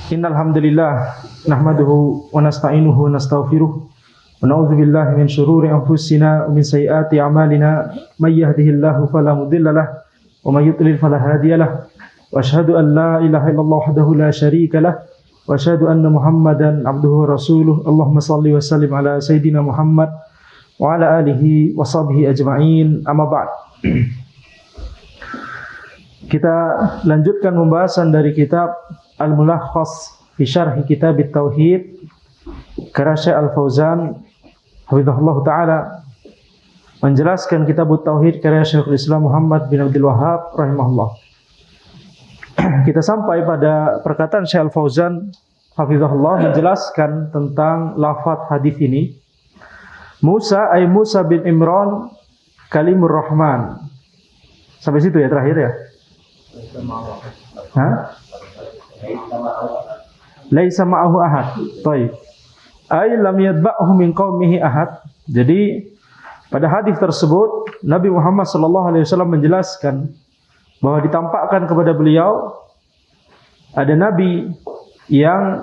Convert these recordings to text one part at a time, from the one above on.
Innal hamdalillah nahmaduhu wa nasta'inuhu wa nastaghfiruh wa na'udzu billahi min shururi anfusina wa min sayyiati a'malina may yahdihillahu fala mudilla lahu wa may yudlil fala hadiya lahu wa asyhadu an la ilaha illallah wahdahu la syarika lahu wa asyhadu anna Muhammadan abduhu wa rasuluh. Allahumma shalli wa sallim ala sayidina Muhammad wa ala alihi wa sahbihi ajma'in. Amma ba'd. Kita lanjutkan pembahasan dari kitab Al-Mulakhas fi Syarh Kitab At-Tauhid karya Syekh Al-Fauzan hafizahullah taala, menjelaskan kitab At-Tauhid karya Syekhul Islam Muhammad bin Abdul Wahhab rahimahullah. Kita sampai pada perkataan Syekh Al-Fauzan hafizahullah menjelaskan tentang lafaz hadis ini. Musa ay Musa bin Imran kalimur Rahman. Sampai situ ya terakhir ya. Laisa ma'ahu ahad. Baik. Ay lam yadba'hu min qaumihi ahad. Jadi pada hadis tersebut Nabi Muhammad sallallahu alaihi wasallam menjelaskan bahwa ditampakkan kepada beliau ada nabi yang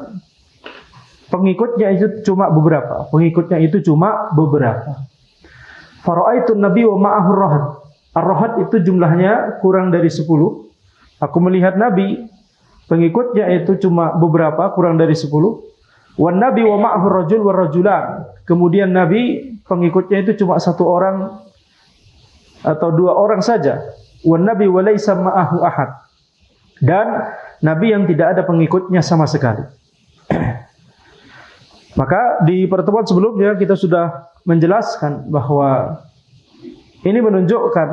pengikutnya itu cuma beberapa. Pengikutnya itu cuma beberapa. Fara'aitun nabi wa ma'ahu rahad. Ar-rahad itu jumlahnya kurang dari 10. Aku melihat nabi, pengikutnya itu cuma beberapa, kurang dari 10. Wan nabi wa ma'ahu rajul wa rajulan. Kemudian nabi, pengikutnya itu cuma 1 orang atau 2 orang saja. Wan nabi wa laisa ma'ahu ahad. Dan nabi yang tidak ada pengikutnya sama sekali. Maka di pertemuan sebelumnya kita sudah menjelaskan bahwa ini menunjukkan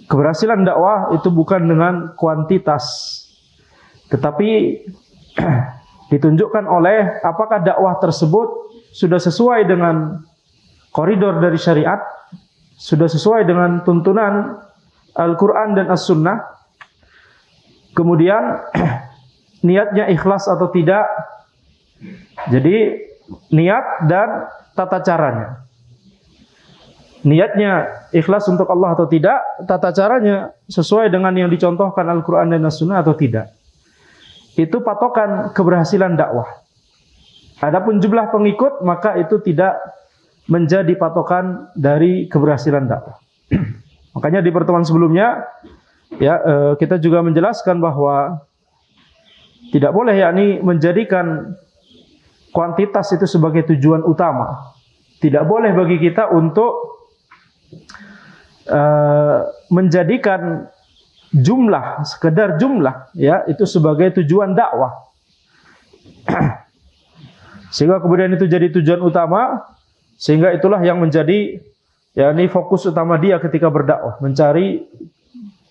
keberhasilan dakwah itu bukan dengan kuantitas, tetapi ditunjukkan oleh apakah dakwah tersebut sudah sesuai dengan koridor dari syariat, sudah sesuai dengan tuntunan Al-Quran dan As-Sunnah, kemudian niatnya ikhlas atau tidak. Jadi niat dan tata caranya. Niatnya ikhlas untuk Allah atau tidak, tata caranya sesuai dengan yang dicontohkan Al-Quran dan As-Sunnah atau tidak. Itu patokan keberhasilan dakwah. Adapun jumlah pengikut, maka itu tidak menjadi patokan dari keberhasilan dakwah. Makanya di pertemuan sebelumnya ya kita juga menjelaskan bahwa tidak boleh yakni menjadikan kuantitas itu sebagai tujuan utama. Tidak boleh bagi kita untuk menjadikan jumlah, sekedar jumlah ya, itu sebagai tujuan dakwah. Sehingga kemudian itu jadi tujuan utama, sehingga itulah yang menjadi yakni fokus utama dia ketika berdakwah, mencari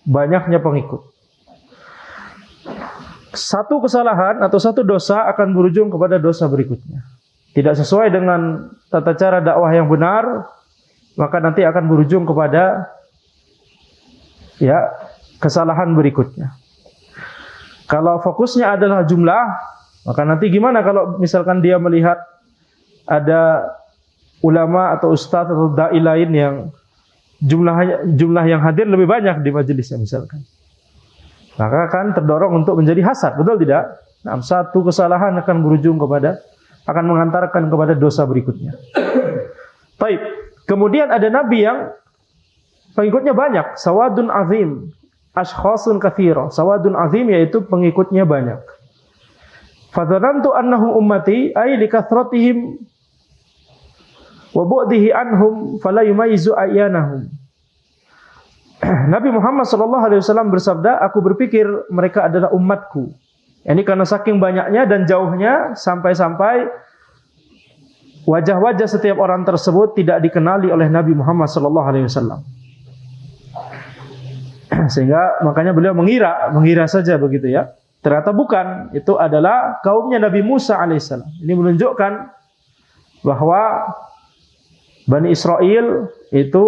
banyaknya pengikut. Satu kesalahan atau satu dosa akan berujung kepada dosa berikutnya. Tidak sesuai dengan tata cara dakwah yang benar, maka nanti akan berujung kepada ya kesalahan berikutnya. Kalau fokusnya adalah jumlah, maka nanti gimana kalau misalkan dia melihat ada ulama atau ustadz atau dai lain yang jumlah yang hadir lebih banyak di majelisnya misalkan, maka akan terdorong untuk menjadi hasad, betul tidak? Nah, satu kesalahan akan berujung kepada, akan mengantarkan kepada dosa berikutnya. Baik. Kemudian ada nabi yang pengikutnya banyak, sawadun azim, ashkhasun katsira. Sawadun azim yaitu pengikutnya banyak. Fadzanantu annahum ummati ay likathratihim wa bu'dihi anhum fala yumayyizu ayyanahum. Nabi Muhammad sallallahu alaihi wasallam bersabda, aku berpikir mereka adalah umatku. Ini karena saking banyaknya dan jauhnya sampai-sampai wajah-wajah setiap orang tersebut tidak dikenali oleh Nabi Muhammad sallallahu alaihi wasallam. Sehingga makanya beliau mengira saja begitu ya. Ternyata bukan, itu adalah kaumnya Nabi Musa alaihissalam. Ini menunjukkan bahwa Bani Israel itu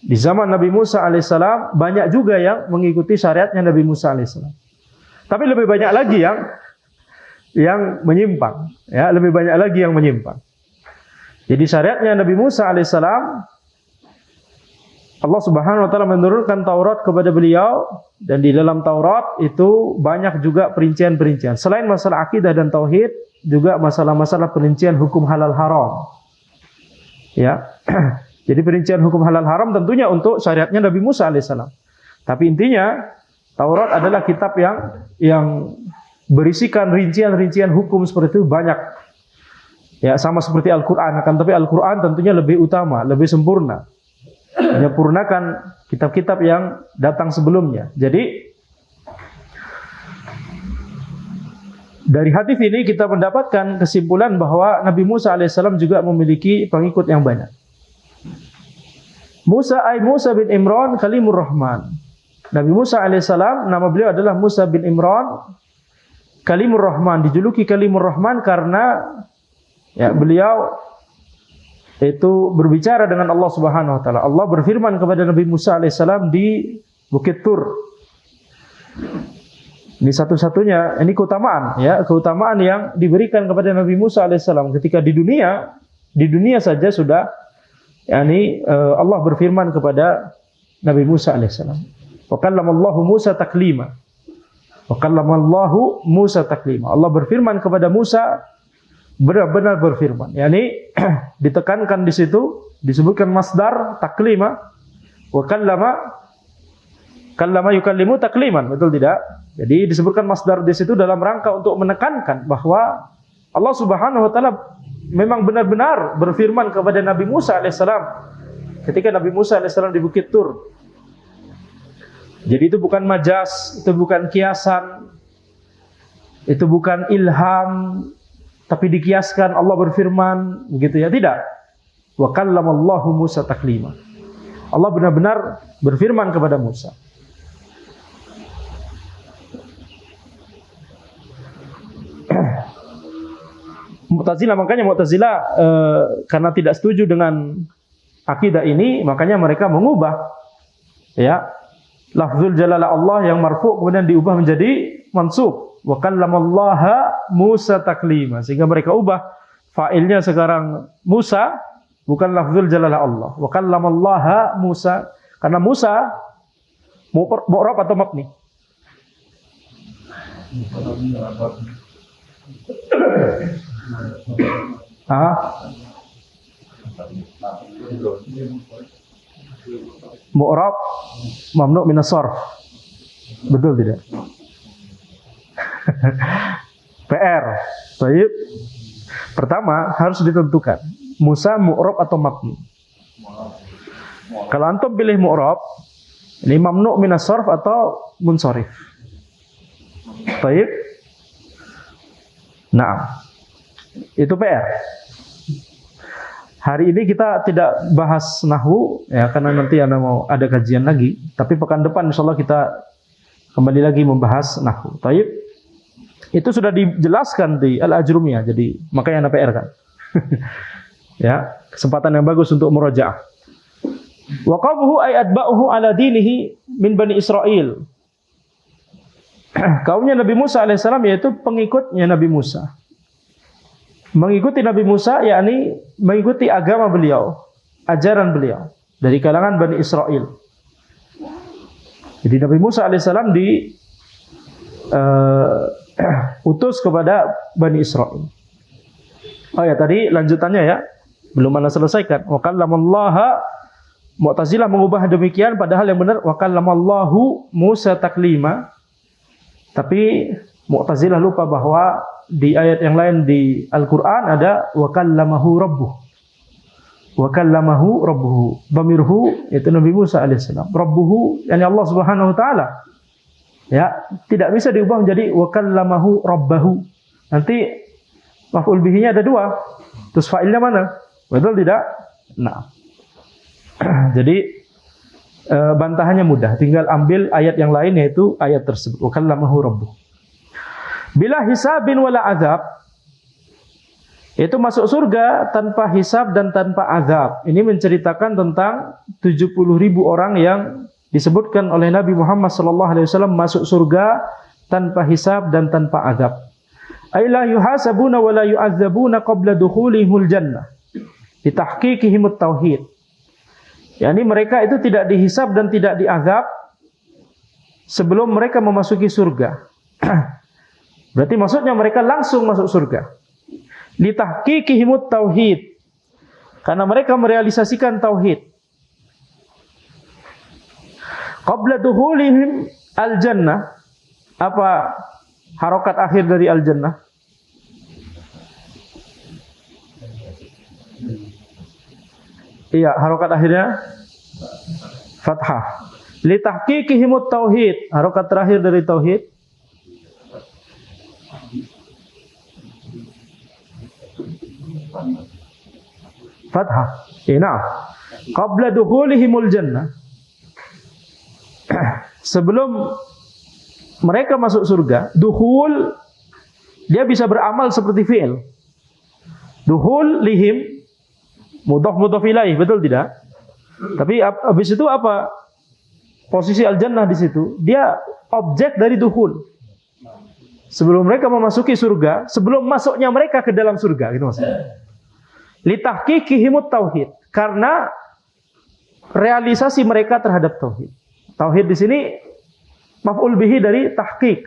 di zaman Nabi Musa alaihissalam banyak juga yang mengikuti syariatnya Nabi Musa alaihissalam. Tapi lebih banyak lagi yang menyimpang, ya, lebih banyak lagi yang menyimpang. Jadi syariatnya Nabi Musa alaihissalam Allah Subhanahu wa taala menurunkan Taurat kepada beliau, dan di dalam Taurat itu banyak juga perincian-perincian. Selain masalah akidah dan tauhid, juga masalah-masalah perincian hukum halal haram. Ya. Jadi perincian hukum halal haram tentunya untuk syariatnya Nabi Musa alaihissalam. Tapi intinya Taurat adalah kitab yang berisikan rincian-rincian hukum seperti itu banyak. Ya, sama seperti Al-Qur'an, akan tapi Al-Qur'an tentunya lebih utama, lebih sempurna. Menyempurnakan kitab-kitab yang datang sebelumnya. Jadi dari hadis ini kita mendapatkan kesimpulan bahwa Nabi Musa alaihissalam juga memiliki pengikut yang banyak. Musa bin Imran Kalimur Rahman. Nabi Musa alaihissalam, nama beliau adalah Musa bin Imran Kalimur Rahman. Dijuluki Kalimur Rahman karena ya, beliau itu berbicara dengan Allah Subhanahu wa taala. Allah berfirman kepada Nabi Musa alaihissalam di Bukit Tur. Ini satu-satunya, ini keutamaan ya, keutamaan yang diberikan kepada Nabi Musa alaihissalam ketika di dunia saja sudah yakni Allah berfirman kepada Nabi Musa alaihissalam. Wa kallamallahu Musa taklima. Wa kallamallahu Musa taklima. Allah berfirman kepada Musa, benar-benar berfirman. Yani ditekankan di situ, disebutkan masdar taklima, wa kallama yukallimu takliman, betul tidak? Jadi disebutkan masdar di situ dalam rangka untuk menekankan bahwa Allah Subhanahu wa taala memang benar-benar berfirman kepada Nabi Musa alaihissalam ketika Nabi Musa alaihissalam di Bukit Tur. Jadi itu bukan majas, itu bukan kiasan, itu bukan ilham, tapi dikiaskan Allah berfirman, begitu ya? Tidak. Wa kallamallahu Musa taklima. Allah benar-benar berfirman kepada Musa. Mu'tazilah, makanya Mu'tazilah karena tidak setuju dengan akidah ini, makanya mereka mengubah ya lafzul jalalah Allah yang marfu kemudian diubah menjadi mansub. Wa kallamallaha Musa taklima, sehingga mereka ubah fa'ilnya sekarang Musa, bukan lafzul jalalah Allah. Wa kallamallaha Musa, karena Musa mu'rab atau mabni? Mu'rab mamnu' min as-sarf. Betul tidak? PR. Baik. Pertama harus ditentukan Musa mu'rab atau mabni. Kalau antum pilih mu'rab, ini mamnu' min as-sarf atau munsharif. Baik. Nah, itu PR. Hari ini kita tidak bahas nahwu ya, karena nanti Anda mau ada kajian lagi, tapi pekan depan insyaallah kita kembali lagi membahas nahwu. Baik. Itu sudah dijelaskan di Al-Ajrumiyah, jadi makanya Anda PR kan. Ya, kesempatan yang bagus untuk murajaah. Wa qaumuhu ay atba'uhu ala dinihi min Bani Israil. Kaumnya Nabi Musa alaihissalam yaitu pengikutnya Nabi Musa. Mengikuti Nabi Musa yakni mengikuti agama beliau, ajaran beliau dari kalangan Bani Israil. Jadi Nabi Musa alaihissalam utus kepada Bani Israil. Oh ya, tadi lanjutannya ya, belum Anda selesaikan. Wa kallamallaha, Mu'tazilah mengubah demikian padahal yang benar wa kallamallahu Musa taklima. Tapi Mu'tazilah lupa bahwa di ayat yang lain di Al-Qur'an ada wa kallamahu rabbuh. Wa kallamahu rabbuhu. Dhamirhu itu Nabi Musa alaihissalam. Rabbuhu yani Allah Subhanahu wa taala. Ya, tidak bisa diubah menjadi wa kallamahu rabbahu. Nanti maf'ul bihinya ada dua. Terus fa'ilnya mana? Betul tidak? Nah. Jadi bantahannya mudah, tinggal ambil ayat yang lain yaitu ayat tersebut. Wa kallamahu rabbuh. Bila hisabin wala azab, itu masuk surga tanpa hisab dan tanpa azab. Ini menceritakan tentang 70.000 orang yang disebutkan oleh Nabi Muhammad SAW masuk surga tanpa hisab dan tanpa azab. Ay la yuhasabuna wa la yu'adzabuna qabla dukhulihimul jannah. Bitahqiqihimut tauhid. yakni mereka itu tidak dihisab dan tidak diazab sebelum mereka memasuki surga. Berarti maksudnya mereka langsung masuk surga. Litahqiqihimut tauhid, karena mereka merealisasikan tauhid. Qabla dukhulihim al-jannah, apa harokat akhir dari al-jannah? Iya, harokat akhirnya fathah. Litahqiqihimut tauhid, harokat terakhir dari tauhid fathah. Nah, qabla dukhulihimul jannah, sebelum mereka masuk surga. Dukhul, dia bisa beramal seperti fi'il. Dukhul lihim mudhaf ilaih, betul tidak? Tapi habis itu apa? Posisi al-jannah di situ, dia objek dari dukhul. Sebelum mereka memasuki surga, sebelum masuknya mereka ke dalam surga, gitu maksudnya. Litahqiqihimut tauhid, karena realisasi mereka terhadap tauhid. Tauhid di sini maf'ul bihi dari tahqiq.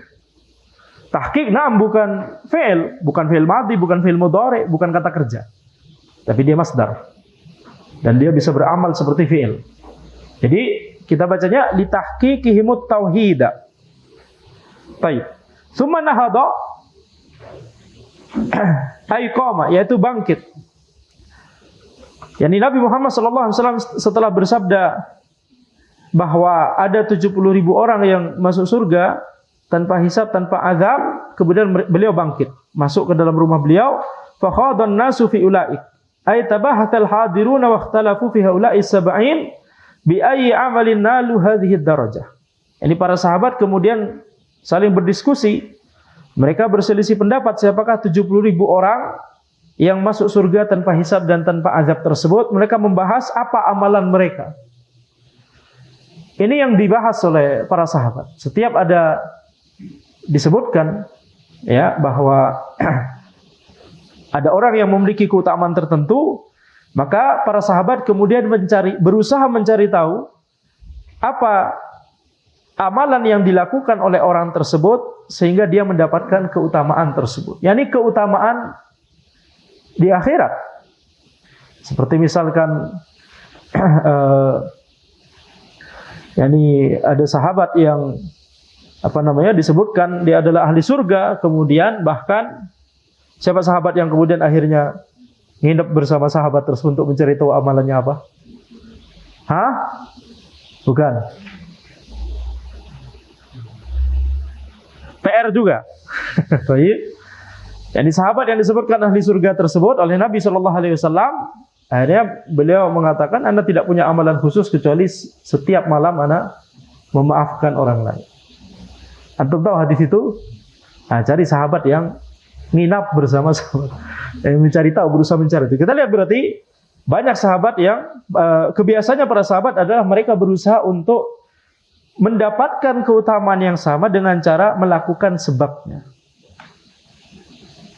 Tahqiq bukan fi'il madhi, bukan fi'il mudhari, bukan kata kerja. Tapi dia masdar. Dan dia bisa beramal seperti fi'il. Jadi kita bacanya litahqiqihimut tauhid. Baik. Tsumma nahada ay qama, yaitu bangkit. Yani Nabi Muhammad SAW setelah bersabda bahwa ada 70.000 orang yang masuk surga tanpa hisab, tanpa azab, kemudian beliau bangkit, masuk ke dalam rumah beliau. Fa khadan nasu fi ulaik, ay tabahatal hadiruna wa ikhtalafu fi haula'i sab'in bi ayyi amalin nalu hadhihi darajah. Yani para sahabat kemudian saling berdiskusi, mereka berselisih pendapat siapakah 70.000 orang yang masuk surga tanpa hisab dan tanpa azab tersebut. Mereka membahas apa amalan mereka. Ini yang dibahas oleh para sahabat. Setiap ada disebutkan ya bahwa ada orang yang memiliki keutamaan tertentu, maka para sahabat kemudian berusaha mencari tahu apa amalan yang dilakukan oleh orang tersebut sehingga dia mendapatkan keutamaan tersebut. Yani keutamaan di akhirat. Seperti misalkan yani ada sahabat yang disebutkan dia adalah ahli surga, kemudian bahkan siapa sahabat yang kemudian akhirnya nginep bersama sahabat tersebut untuk mencari tahu amalannya apa? Hah? Bukan. PR juga. Baik. Yani sahabat yang disebutkan ahli surga tersebut oleh Nabi SAW, akhirnya beliau mengatakan, Anda tidak punya amalan khusus kecuali setiap malam Anda memaafkan orang lain. Antum tahu hadis itu? Nah, cari sahabat yang nginap bersama sahabat, yang mencari tahu, berusaha mencari itu. Kita lihat berarti banyak sahabat yang kebiasaannya para sahabat adalah mereka berusaha untuk mendapatkan keutamaan yang sama dengan cara melakukan sebabnya.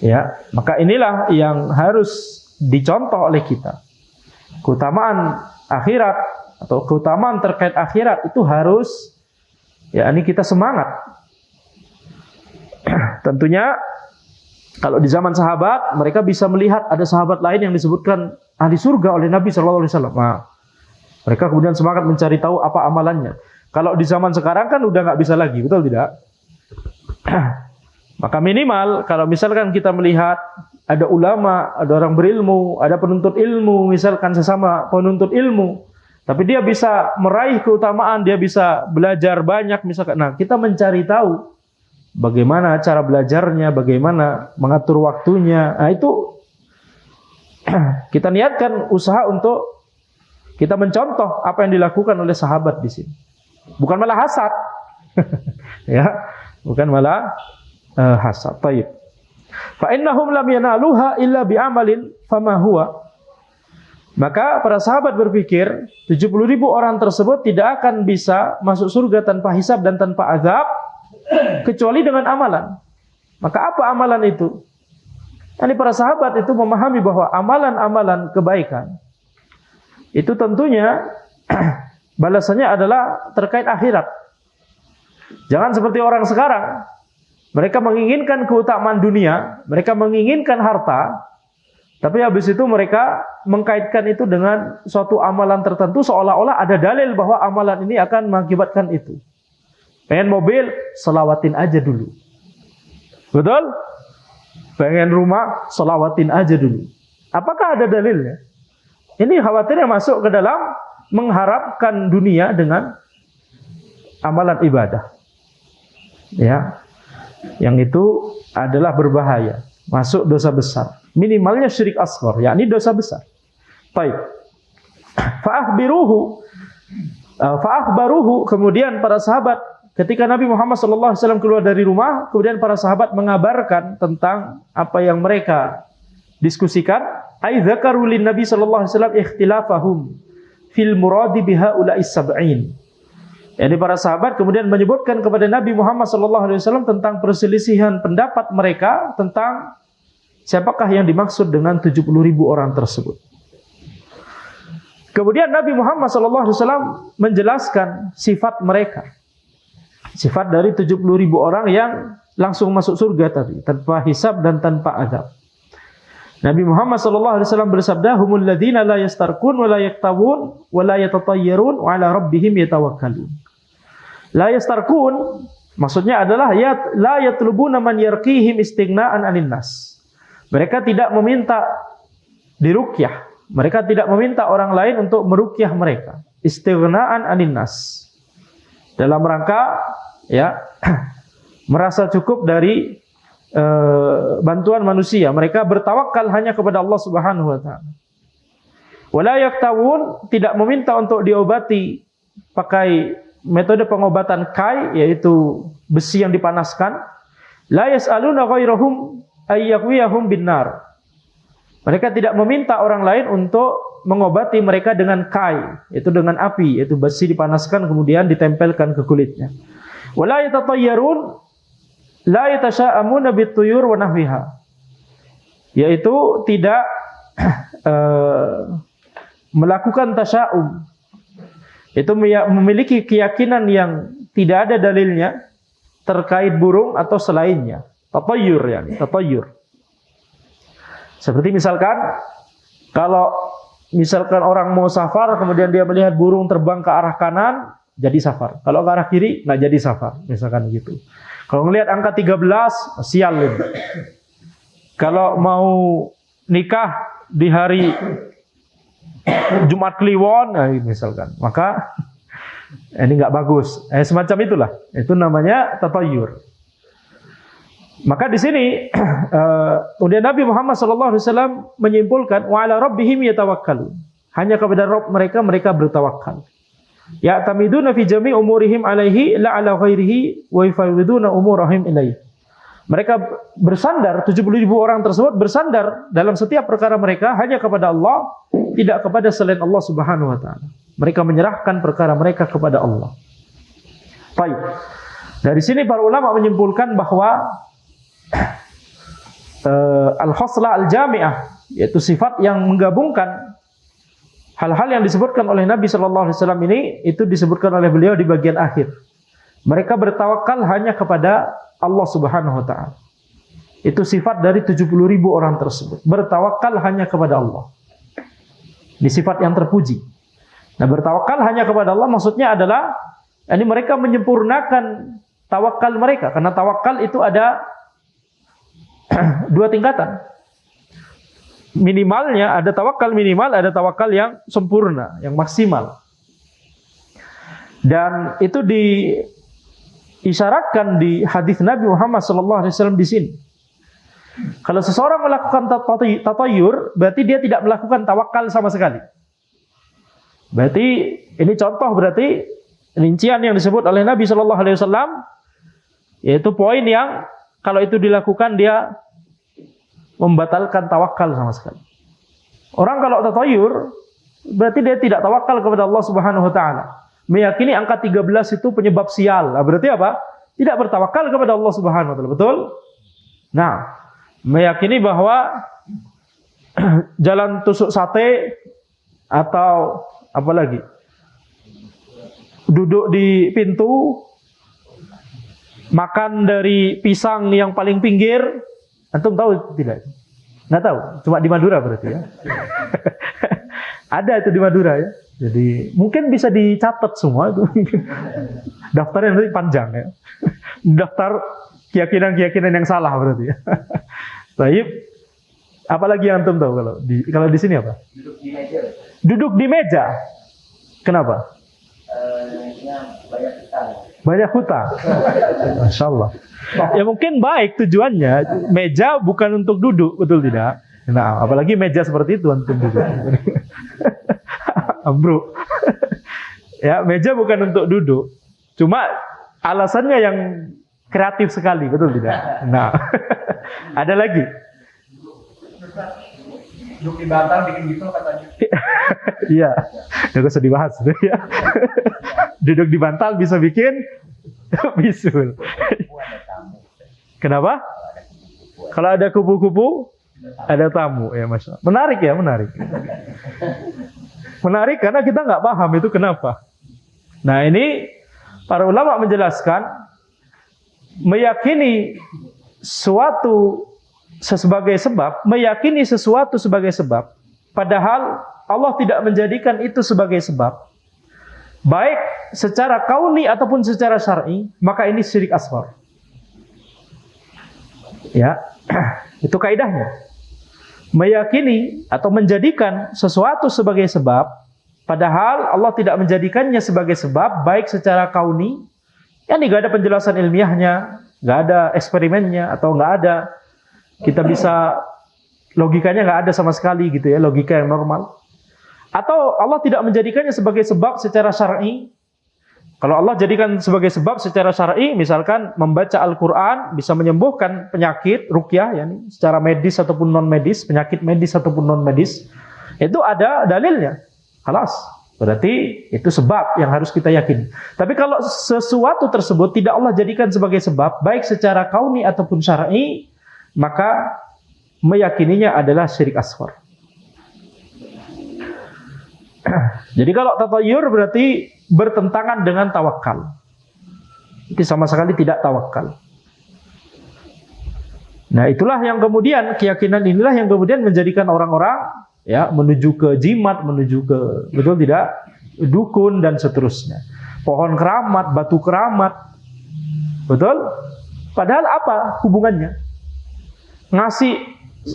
Ya, maka inilah yang harus dicontoh oleh kita. Keutamaan akhirat atau keutamaan terkait akhirat itu harus, ya, ini kita semangat. Tentunya kalau di zaman sahabat mereka bisa melihat ada sahabat lain yang disebutkan ahli surga oleh Nabi SAW. Nah, mereka kemudian semangat mencari tahu apa amalannya. Kalau di zaman sekarang kan udah nggak bisa lagi, betul tidak? Maka minimal kalau misalkan kita melihat ada ulama, ada orang berilmu, ada penuntut ilmu, misalkan sesama penuntut ilmu, tapi dia bisa meraih keutamaan, dia bisa belajar banyak misalkan. Nah, kita mencari tahu bagaimana cara belajarnya, bagaimana mengatur waktunya. Nah, itu kita niatkan usaha untuk kita mencontoh apa yang dilakukan oleh sahabat di sini. Bukan malah hasad. Ya, bukan malah hasad. Baik. Fa innahum lam yanaluha illa bi'amalin fama huwa. Maka para sahabat berpikir 70.000 orang tersebut tidak akan bisa masuk surga tanpa hisab dan tanpa azab kecuali dengan amalan. Maka apa amalan itu? Yani para sahabat itu memahami bahwa amalan-amalan kebaikan itu tentunya balasannya adalah terkait akhirat. Jangan seperti orang sekarang. Mereka menginginkan keutamaan dunia, mereka menginginkan harta, tapi habis itu mereka mengkaitkan itu dengan suatu amalan tertentu seolah-olah ada dalil bahwa amalan ini akan mengakibatkan itu. Pengen mobil, selawatin aja dulu. Betul? Pengen rumah, selawatin aja dulu. Apakah ada dalilnya? Ini khawatirnya masuk ke dalam mengharapkan dunia dengan amalan ibadah. Ya. Yang itu adalah berbahaya, masuk dosa besar. Minimalnya syirik asghar, yakni dosa besar. Baik. Fa'akhbaruhu, kemudian para sahabat ketika Nabi Muhammad SAW keluar dari rumah, kemudian para sahabat mengabarkan tentang apa yang mereka diskusikan. Ai dzakaru lin Nabi sallallahu alaihi wasallam ikhtilafahum fil muradi biha ulais sab'in. Jadi para sahabat kemudian menyebutkan kepada Nabi Muhammad SAW tentang perselisihan pendapat mereka tentang siapakah yang dimaksud dengan 70.000 orang tersebut. Kemudian Nabi Muhammad SAW menjelaskan sifat mereka. Sifat dari 70.000 orang yang langsung masuk surga tadi, tanpa hisab dan tanpa azab. Nabi Muhammad SAW bersabda, humul ladzina la yastarqun wa la yaktawun wa la yatatayyarun wa ala rabbihim yatawakkalun. La yastarqun maksudnya adalah la yatlubuna man yarqihim istighna'an 'anil nas. Mereka tidak meminta diruqyah. Mereka tidak meminta orang lain untuk meruqyah mereka. Istighna'an 'anil nas. Dalam rangka ya merasa cukup dari bantuan manusia. Mereka bertawakal hanya kepada Allah Subhanahu wa taala. Wala yaktawun, tidak meminta untuk diobati pakai metode pengobatan kai, yaitu besi yang dipanaskan. La yas'aluna ghairahum ayyakwiyahum binnar. Mereka tidak meminta orang lain untuk mengobati mereka dengan kai, yaitu dengan api, yaitu besi dipanaskan kemudian ditempelkan ke kulitnya. Wala yatatayyarun la yatasha'amuna bituyur wa nahwiha. Yaitu tidak melakukan tasya'um. Itu memiliki keyakinan yang tidak ada dalilnya terkait burung atau selainnya. Tatayyur yani, tatayyur. Seperti misalkan kalau misalkan orang mau safar kemudian dia melihat burung terbang ke arah kanan, jadi safar. Kalau ke arah kiri nggak jadi safar, misalkan gitu. Kalau melihat angka 13, sial ini. Kalau mau nikah di hari Jumat Kliwon, misalkan, maka ini nggak bagus. Semacam itulah. Itu namanya tatayyur. Maka di sini kemudian Nabi Muhammad SAW menyimpulkan wa ala rabbihim yatawakkalun. Hanya kepada Rabb mereka bertawakal. Ya'tamiduna fi jami' umurihim alaihi la ala ghairihi wa yafawiduna umurahum ilaihi. Mereka bersandar, 70.000 orang tersebut bersandar dalam setiap perkara mereka hanya kepada Allah, tidak kepada selain Allah Subhanahu wa taala. Mereka menyerahkan perkara mereka kepada Allah. Baik. Dari sini para ulama menyimpulkan bahwa al-khoslah al-jami'ah, yaitu sifat yang menggabungkan hal-hal yang disebutkan oleh Nabi sallallahu alaihi wasallam ini, itu disebutkan oleh beliau di bagian akhir. Mereka bertawakal hanya kepada Allah Subhanahu wa taala. Itu sifat dari 70.000 orang tersebut. Bertawakal hanya kepada Allah. Ini sifat yang terpuji. Nah, bertawakal hanya kepada Allah maksudnya adalah ini mereka menyempurnakan tawakal mereka, karena tawakal itu ada dua tingkatan. Minimalnya ada tawakal minimal, ada tawakal yang sempurna, yang maksimal. Dan itu diisyaratkan di hadis Nabi Muhammad SAW di sini. Kalau seseorang melakukan tatayyur, berarti dia tidak melakukan tawakal sama sekali. Berarti ini contoh, berarti rincian yang disebut oleh Nabi SAW, yaitu poin yang kalau itu dilakukan dia membatalkan tawakal sama sekali. Orang kalau tatayyur berarti dia tidak tawakal kepada Allah Subhanahu wa taala. Meyakini angka 13 itu penyebab sial. Nah, berarti apa? Tidak bertawakal kepada Allah Subhanahu wa taala. Betul? Nah, meyakini bahwa jalan tusuk sate atau apa lagi? duduk di pintu, makan dari pisang yang paling pinggir. Antum tahu tidak? Nggak tahu, cuma di Madura berarti ya. Ada itu di Madura ya. Jadi mungkin bisa dicatat semua itu. Daftarnya nanti panjang ya. Daftar keyakinan-keyakinan yang salah berarti ya. Baik. Apalagi yang antum tahu kalau di sini apa? Duduk di meja. Duduk di meja. Kenapa? Banyak hutang. Banyak hutang. Masya Allah. Ya mungkin baik tujuannya. Meja bukan untuk duduk, betul tidak? Nah, apalagi meja seperti itu antum duduk. Bro. Ya, meja bukan untuk duduk. Cuma alasannya yang kreatif sekali, betul tidak? Nah, ada lagi. Duduk di bantal bikin gitu katanya. Iya, nggak usah dibahas. Ya. Duduk di bantal bisa bikin bisul. Kenapa? Kalau ada kupu-kupu, ada tamu. Ya, Masya Allah. Menarik ya, menarik. Menarik karena kita nggak paham itu kenapa. Nah ini para ulama menjelaskan, meyakini sesuatu sebagai sebab, meyakini sesuatu sebagai sebab, padahal Allah tidak menjadikan itu sebagai sebab, baik secara kauni ataupun secara syar'i, maka ini syirik asghar. Ya, itu kaidahnya. Meyakini atau menjadikan sesuatu sebagai sebab, padahal Allah tidak menjadikannya sebagai sebab, baik secara kauni, ya ini nggak ada penjelasan ilmiahnya, nggak ada eksperimennya, atau nggak ada, kita bisa logikanya nggak ada sama sekali gitu ya, logika yang normal. Atau Allah tidak menjadikannya sebagai sebab secara syar'i. Kalau Allah jadikan sebagai sebab secara syar'i, misalkan membaca Al-Quran bisa menyembuhkan penyakit ruqyah, ya, secara medis ataupun non medis, penyakit medis ataupun non medis, itu ada dalilnya. Halas, berarti itu sebab yang harus kita yakini. Tapi kalau sesuatu tersebut tidak Allah jadikan sebagai sebab, baik secara kauni ataupun syar'i, maka meyakininya adalah syirik asghar. Jadi kalau tatayur berarti bertentangan dengan tawakal. Itu sama sekali tidak tawakal. Nah, itulah yang kemudian, keyakinan inilah yang kemudian menjadikan orang-orang ya menuju ke jimat, menuju ke, betul tidak, dukun dan seterusnya. Pohon keramat, batu keramat. Betul? Padahal apa hubungannya? Ngasih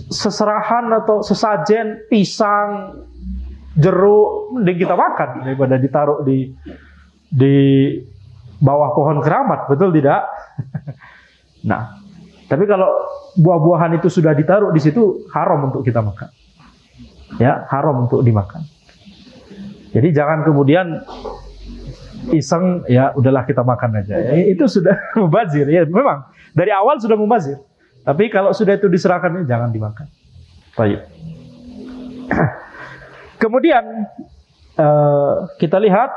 seserahan atau sesajen pisang, jeruk, mending kita makan daripada ditaruh di bawah pohon keramat, betul tidak? Nah, tapi kalau buah-buahan itu sudah ditaruh di situ, haram untuk kita makan. Ya, haram untuk dimakan. Jadi jangan kemudian iseng, ya udahlah kita makan aja. Ya, itu sudah mubazir. Ya, memang dari awal sudah mubazir. Tapi kalau sudah itu diserahkan, jangan dimakan. Baik. Kemudian kita lihat,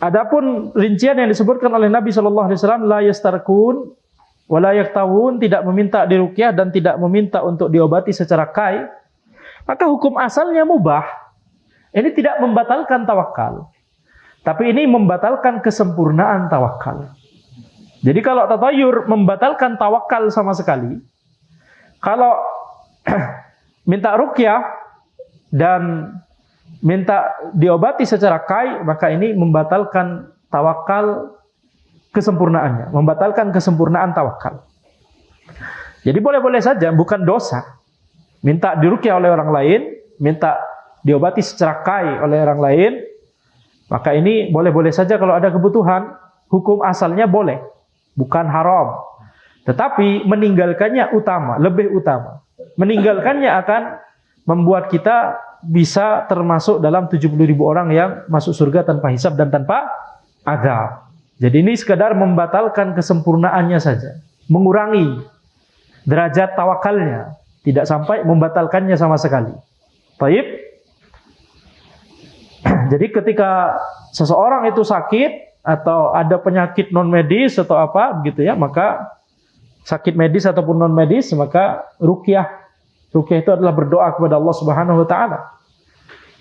adapun rincian yang disebutkan oleh Nabi Shallallahu Alaihi Wasallam, la yastarkun, wala yaktawun, tidak meminta diruqyah dan tidak meminta untuk diobati secara kai, maka hukum asalnya mubah. Ini tidak membatalkan tawakal, tapi ini membatalkan kesempurnaan tawakal. Jadi kalau tatayur membatalkan tawakal sama sekali, kalau minta ruqyah dan minta diobati secara kai, maka ini membatalkan tawakal kesempurnaannya, membatalkan kesempurnaan tawakal. Jadi boleh-boleh saja, bukan dosa. Minta diruqyah oleh orang lain, minta diobati secara kai oleh orang lain, maka ini boleh-boleh saja kalau ada kebutuhan. Hukum asalnya boleh, bukan haram. Tetapi meninggalkannya utama, lebih utama. Meninggalkannya akan membuat kita bisa termasuk dalam 70.000 orang yang masuk surga tanpa hisab dan tanpa azab. Jadi ini sekadar membatalkan kesempurnaannya saja, mengurangi derajat tawakalnya, tidak sampai membatalkannya sama sekali. Baik. Jadi ketika seseorang itu sakit atau ada penyakit non medis atau apa begitu ya, maka sakit medis ataupun non medis, maka ruqyah. Ruqyah itu adalah berdoa kepada Allah Subhanahu wa taala.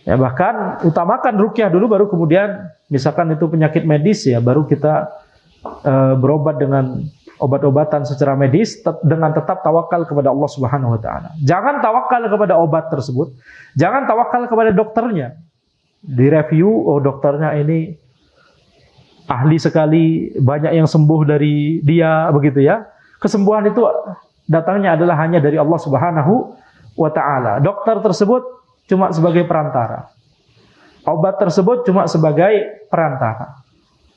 Ya, bahkan utamakan ruqyah dulu, baru kemudian misalkan itu penyakit medis ya, baru kita berobat dengan obat-obatan secara medis dengan tetap tawakal kepada Allah Subhanahu wa taala. Jangan tawakal kepada obat tersebut. Jangan tawakal kepada dokternya. Direview, oh dokternya ini ahli sekali, banyak yang sembuh dari dia, begitu ya. Kesembuhan itu datangnya adalah hanya dari Allah Subhanahu wa taala. Dokter tersebut cuma sebagai perantara. Obat tersebut cuma sebagai perantara.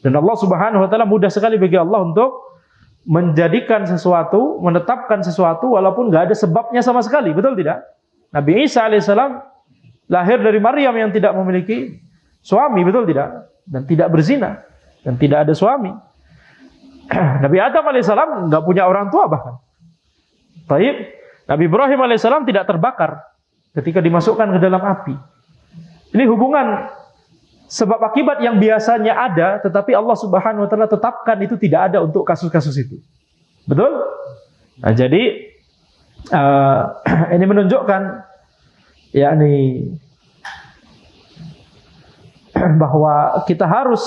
Dan Allah Subhanahu wa taala mudah sekali bagi Allah untuk menjadikan sesuatu, menetapkan sesuatu walaupun nggak ada sebabnya sama sekali, betul tidak? Nabi Isa alaihissalam lahir dari Maryam yang tidak memiliki suami, betul tidak? Dan tidak berzina dan tidak ada suami. Nabi Adam alaihissalam nggak punya orang tua bahkan. Taib. Nabi Ibrahim alaihissalam tidak terbakar ketika dimasukkan ke dalam api. Ini hubungan sebab akibat yang biasanya ada, tetapi Allah Subhanahu wa taala tetapkan itu tidak ada untuk kasus-kasus itu. Betul? Nah, jadi ini menunjukkan yakni bahwa kita harus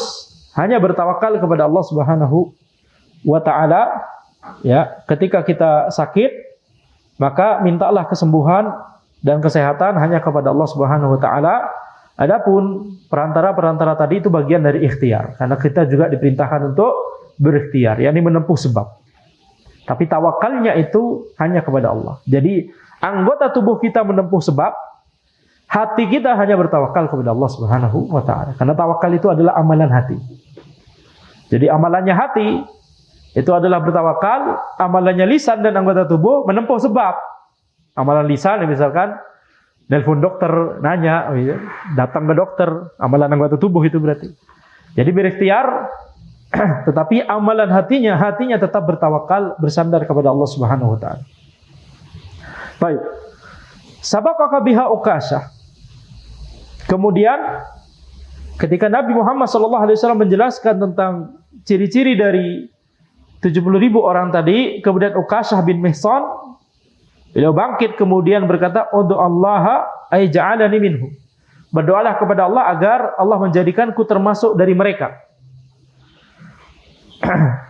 hanya bertawakal kepada Allah Subhanahu wa taala ya, ketika kita sakit maka mintalah kesembuhan dan kesehatan hanya kepada Allah Subhanahu wa taala. Adapun perantara-perantara tadi itu bagian dari ikhtiar, karena kita juga diperintahkan untuk berikhtiar, yakni menempuh sebab. Tapi tawakalnya itu hanya kepada Allah. Jadi anggota tubuh kita menempuh sebab, hati kita hanya bertawakal kepada Allah Subhanahu wa taala. Karena tawakal itu adalah amalan hati. Jadi amalannya hati itu adalah bertawakal, amalannya lisan dan anggota tubuh menempuh sebab. Amalan lisan misalkan nelpon dokter, nanya, datang ke dokter, amalan anggota tubuh itu berarti. Jadi berikhtiar, tetapi amalan hatinya tetap bertawakal, bersandar kepada Allah Subhanahu wa taala. Baik. Sabaqaka biha Ukasyah. Kemudian ketika Nabi Muhammad SAW menjelaskan tentang ciri-ciri dari 70.000 orang tadi, kemudian Ukasyah bin Mihsan beliau bangkit kemudian berkata, "Ud'ullaha ay ja'alani minhum." Berdoalah kepada Allah agar Allah menjadikanku termasuk dari mereka.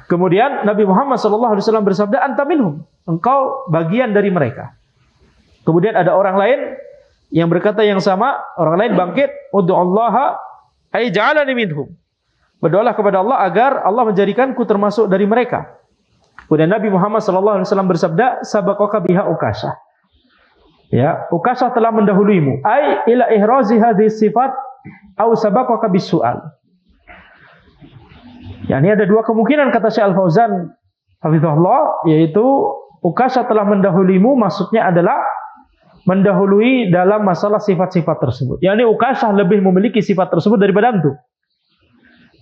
Kemudian Nabi Muhammad SAW bersabda, "Anta minhum." Engkau bagian dari mereka. Kemudian ada orang lain yang berkata yang sama, orang lain bangkit, "Ud'ullaha ay ja'alani minhum." Berdoalah kepada Allah agar Allah menjadikanku termasuk dari mereka. Kemudian Nabi Muhammad SAW bersabda, "Sabaqaka biha Ukasyah." Ya, Ukasyah telah mendahuluimu. Ai ila ihrazi hadhihi sifat au sabaqaka bisu'al. Ya, ini ada dua kemungkinan kata Syekh Al-Fauzan hafizahullah, yaitu Ukasyah telah mendahulimu maksudnya adalah mendahului dalam masalah sifat-sifat tersebut. Yani Ukasyah lebih memiliki sifat tersebut daripada antum.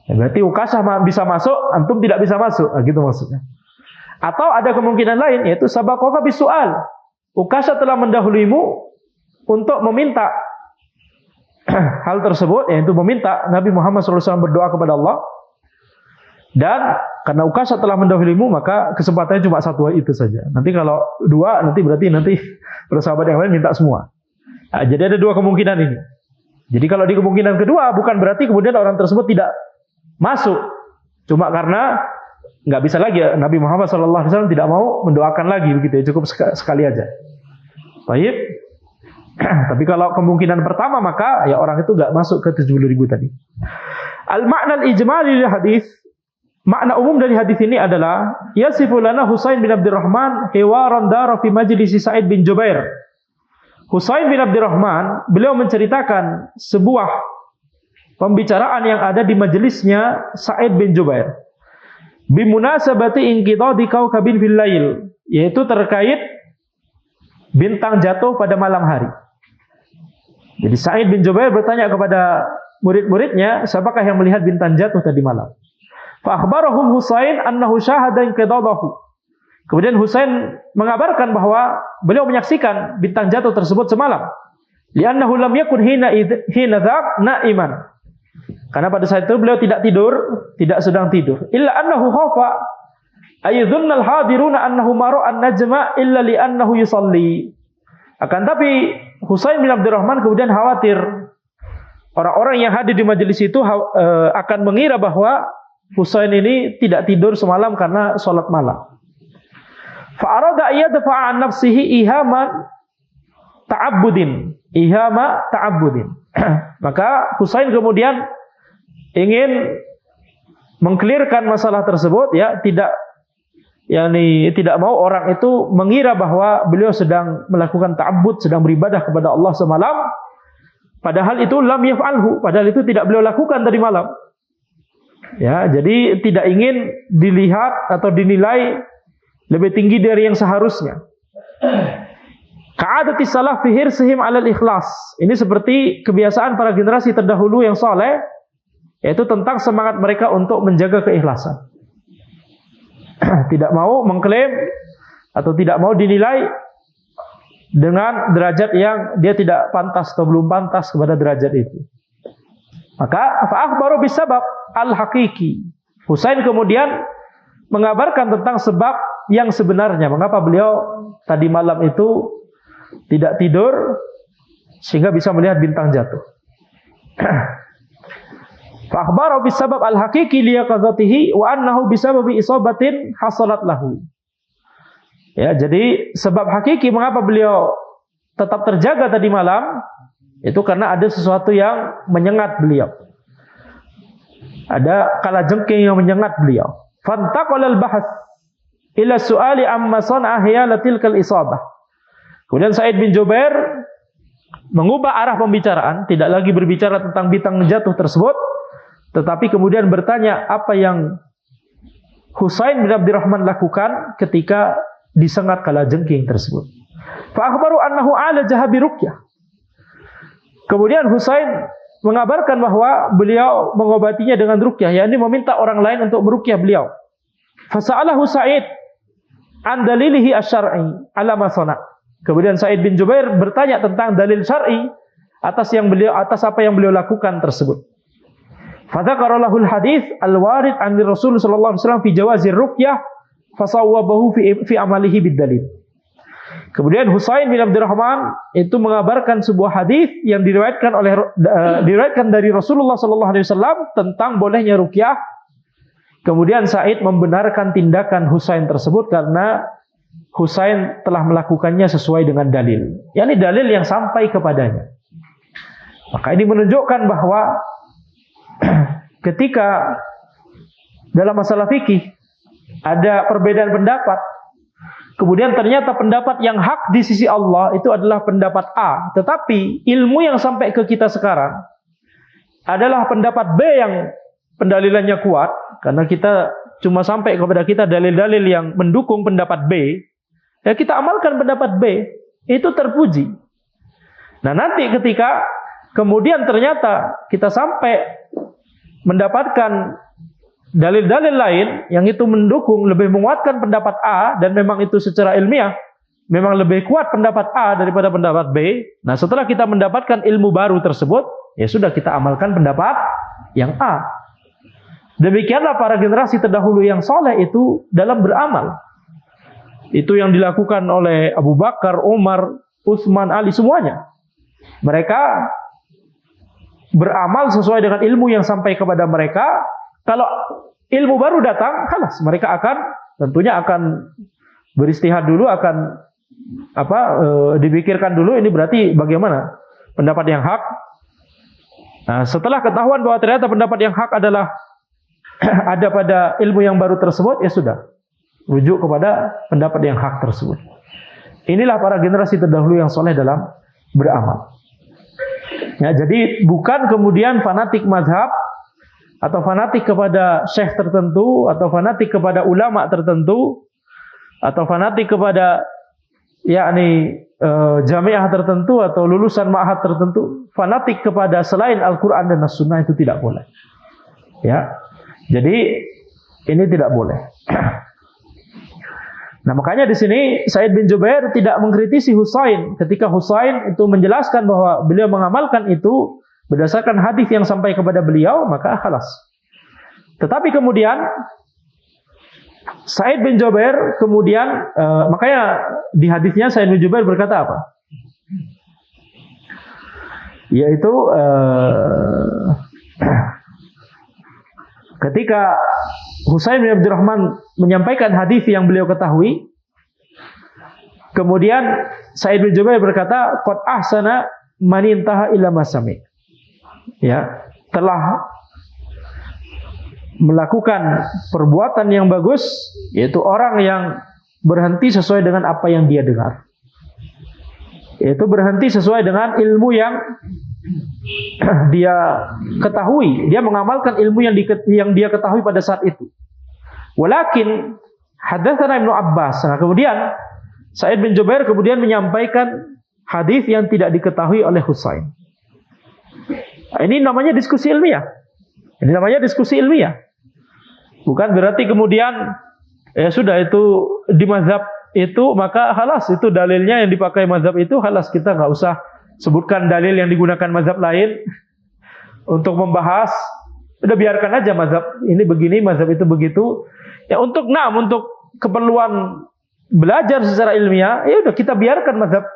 Ya, berarti Ukasyah bisa masuk, antum tidak bisa masuk. Nah, gitu maksudnya. Atau ada kemungkinan lain, yaitu sabaqaka bisu'al. Ukasyah telah mendahulimu untuk meminta hal tersebut, yaitu meminta Nabi Muhammad SAW berdoa kepada Allah. Dan karena Ukasyah telah mendahulimu, maka kesempatannya cuma satu itu saja. Nanti kalau dua, nanti bersahabat yang lain minta semua. Nah, jadi ada dua kemungkinan ini. Jadi kalau di kemungkinan kedua, bukan berarti kemudian orang tersebut tidak masuk. Cuma karena nggak bisa lagi, Nabi Muhammad SAW tidak mau mendoakan lagi, begitu ya, cukup sekali aja. Baik. Tapi kalau kemungkinan pertama, maka ya orang itu nggak masuk ke 70.000 tadi. Al-makna al-ijmali lil hadis, makna umum dari hadis ini adalah yasifu lana Husain bin Abdurrahman hiwaran dara fi majlisi Sa'id bin Jubair. Husain bin Abdurrahman, beliau menceritakan sebuah pembicaraan yang ada di majelisnya Sa'id bin Jubair. Bimunasabati inqidadi kaukabin fil lail, yaitu terkait bintang jatuh pada malam hari. Jadi Sa'id bin Jubair bertanya kepada murid-muridnya, siapakah yang melihat bintang jatuh tadi malam? Fa akhbarahum Husain annahu syahada inqidadahu. Kemudian Husain mengabarkan bahwa beliau menyaksikan bintang jatuh tersebut semalam. Li'annahu lam yakun hina dzak na'iman. Karena pada saat itu beliau tidak tidur, tidak sedang tidur. Illa annahu khafa ayyadhunnal hadiruna annahu mara'an najma illa li'annahu yusalli. Akan tapi Husain bin Abdurrahman kemudian khawatir orang-orang yang hadir di majelis itu akan mengira bahwa Husain ini tidak tidur semalam karena sholat malam. Fa'arada yadfa'a an nafsihi ihama ta'abbudin. Maka Husain kemudian ingin mengklirkan masalah tersebut, ya, tidak mau orang itu mengira bahwa beliau sedang melakukan ta'abbud, sedang beribadah kepada Allah semalam, padahal itu lam yaf'alhu, padahal itu tidak beliau lakukan tadi malam. Ya, jadi tidak ingin dilihat atau dinilai lebih tinggi dari yang seharusnya. Ka'adati salaf fi hirsihim 'alal ikhlas. Ini seperti kebiasaan para generasi terdahulu yang saleh, yaitu tentang semangat mereka untuk menjaga keikhlasan. Tidak mau mengklaim atau tidak mau dinilai dengan derajat yang dia tidak pantas atau belum pantas kepada derajat itu. Maka fa'akhbaru bisabab al-haqiqi. Husain kemudian mengabarkan tentang sebab yang sebenarnya, mengapa beliau tadi malam itu tidak tidur sehingga bisa melihat bintang jatuh. Fa'akhbaru bisabab al-haqiqi liyaqadzatihi wa annahu bisababi isabatin hasalat lahu. Ya, jadi sebab hakiki mengapa beliau tetap terjaga tadi malam itu karena ada sesuatu yang menyengat beliau. Ada kalajengking yang menyengat beliau. Fantaqala al-bahts ila su'ali amma sana'a hiyalatil kal isabah. Kemudian Sa'id bin Jubair mengubah arah pembicaraan, tidak lagi berbicara tentang bintang jatuh tersebut, tetapi kemudian bertanya apa yang Husain bin Abdurrahman lakukan ketika disengat kalajengking tersebut. Fa akhbaru annahu alajaha bi ruqyah. Kemudian Husain mengabarkan bahwa beliau mengobatinya dengan ruqyah, yakni meminta orang lain untuk meruqyah beliau. Fa sa'alahu Sa'id an dalilihi asy-syar'i ala ma sana. Kemudian Sa'id bin Jubair bertanya tentang dalil syar'i atas apa yang beliau lakukan tersebut. Fa dzakara lahul hadits al-warid an Rasul sallallahu alaihi wasallam fi jawazir ruqyah fa sawwabahu fi amalihi bid dalil. Kemudian Husain bin Abdurrahman itu mengabarkan sebuah hadis yang diriwayatkan dari Rasulullah sallallahu alaihi wasallam tentang bolehnya ruqyah. Kemudian Sa'id membenarkan tindakan Husain tersebut karena Husain telah melakukannya sesuai dengan dalil. yakni dalil yang sampai kepadanya. Maka ini menunjukkan bahwa ketika dalam masalah fikih ada perbedaan pendapat, kemudian ternyata pendapat yang hak di sisi Allah itu adalah pendapat A, tetapi ilmu yang sampai ke kita sekarang adalah pendapat B yang pendalilannya kuat, karena kita cuma sampai kepada kita dalil-dalil yang mendukung pendapat B, ya kita amalkan pendapat B, itu terpuji. Nah nanti ketika kemudian ternyata kita sampai mendapatkan dalil-dalil lain yang itu mendukung, lebih menguatkan pendapat A, dan memang itu secara ilmiah memang lebih kuat pendapat A daripada pendapat B. Nah setelah kita mendapatkan ilmu baru tersebut, ya sudah kita amalkan pendapat yang A. Demikianlah para generasi terdahulu yang soleh itu dalam beramal. Itu yang dilakukan oleh Abu Bakar, Umar, Utsman, Ali, semuanya. Mereka beramal sesuai dengan ilmu yang sampai kepada mereka. Kalau ilmu baru datang, halas, mereka tentunya akan beristihad dulu, akan dipikirkan dulu ini berarti bagaimana pendapat yang hak. Nah, setelah ketahuan bahwa ternyata pendapat yang hak adalah ada pada ilmu yang baru tersebut, ya sudah, rujuk kepada pendapat yang hak tersebut. Inilah para generasi terdahulu yang soleh dalam beramal. Ya, jadi bukan kemudian fanatik mazhab atau fanatik kepada syekh tertentu, atau fanatik kepada ulama tertentu, atau fanatik kepada jamiah tertentu atau lulusan ma'had tertentu, fanatik kepada selain Al-Quran dan As-Sunnah itu tidak boleh. Ya, jadi ini tidak boleh. Nah makanya di sini Sa'id bin Jubair tidak mengkritisi Husain ketika Husain itu menjelaskan bahwa beliau mengamalkan itu berdasarkan hadis yang sampai kepada beliau, maka khalas. Tetapi kemudian Sa'id bin Jubair kemudian makanya di hadisnya Sa'id bin Jubair berkata apa? yaitu ketika Husain bin Abdurrahman menyampaikan hadis yang beliau ketahui, kemudian Sa'id bin Jubair berkata, qad ahsana man intaha ila masami. Ya, telah melakukan perbuatan yang bagus, yaitu orang yang berhenti sesuai dengan apa yang dia dengar. Yaitu berhenti sesuai dengan ilmu yang dia ketahui, dia mengamalkan ilmu yang dia ketahui pada saat itu. Walakin hadatsana Ibnu Abbas. Nah, kemudian Sa'id bin Jubair kemudian menyampaikan hadis yang tidak diketahui oleh Husain. Nah, ini namanya diskusi ilmiah. Ini namanya diskusi ilmiah. Bukan berarti kemudian ya sudah itu di mazhab itu maka halas itu dalilnya yang dipakai mazhab itu halas, kita nggak usah sebutkan dalil yang digunakan mazhab lain untuk membahas. Udah biarkan aja mazhab ini begini, mazhab itu begitu. Ya untuk keperluan belajar secara ilmiah, ya udah kita biarkan mazhab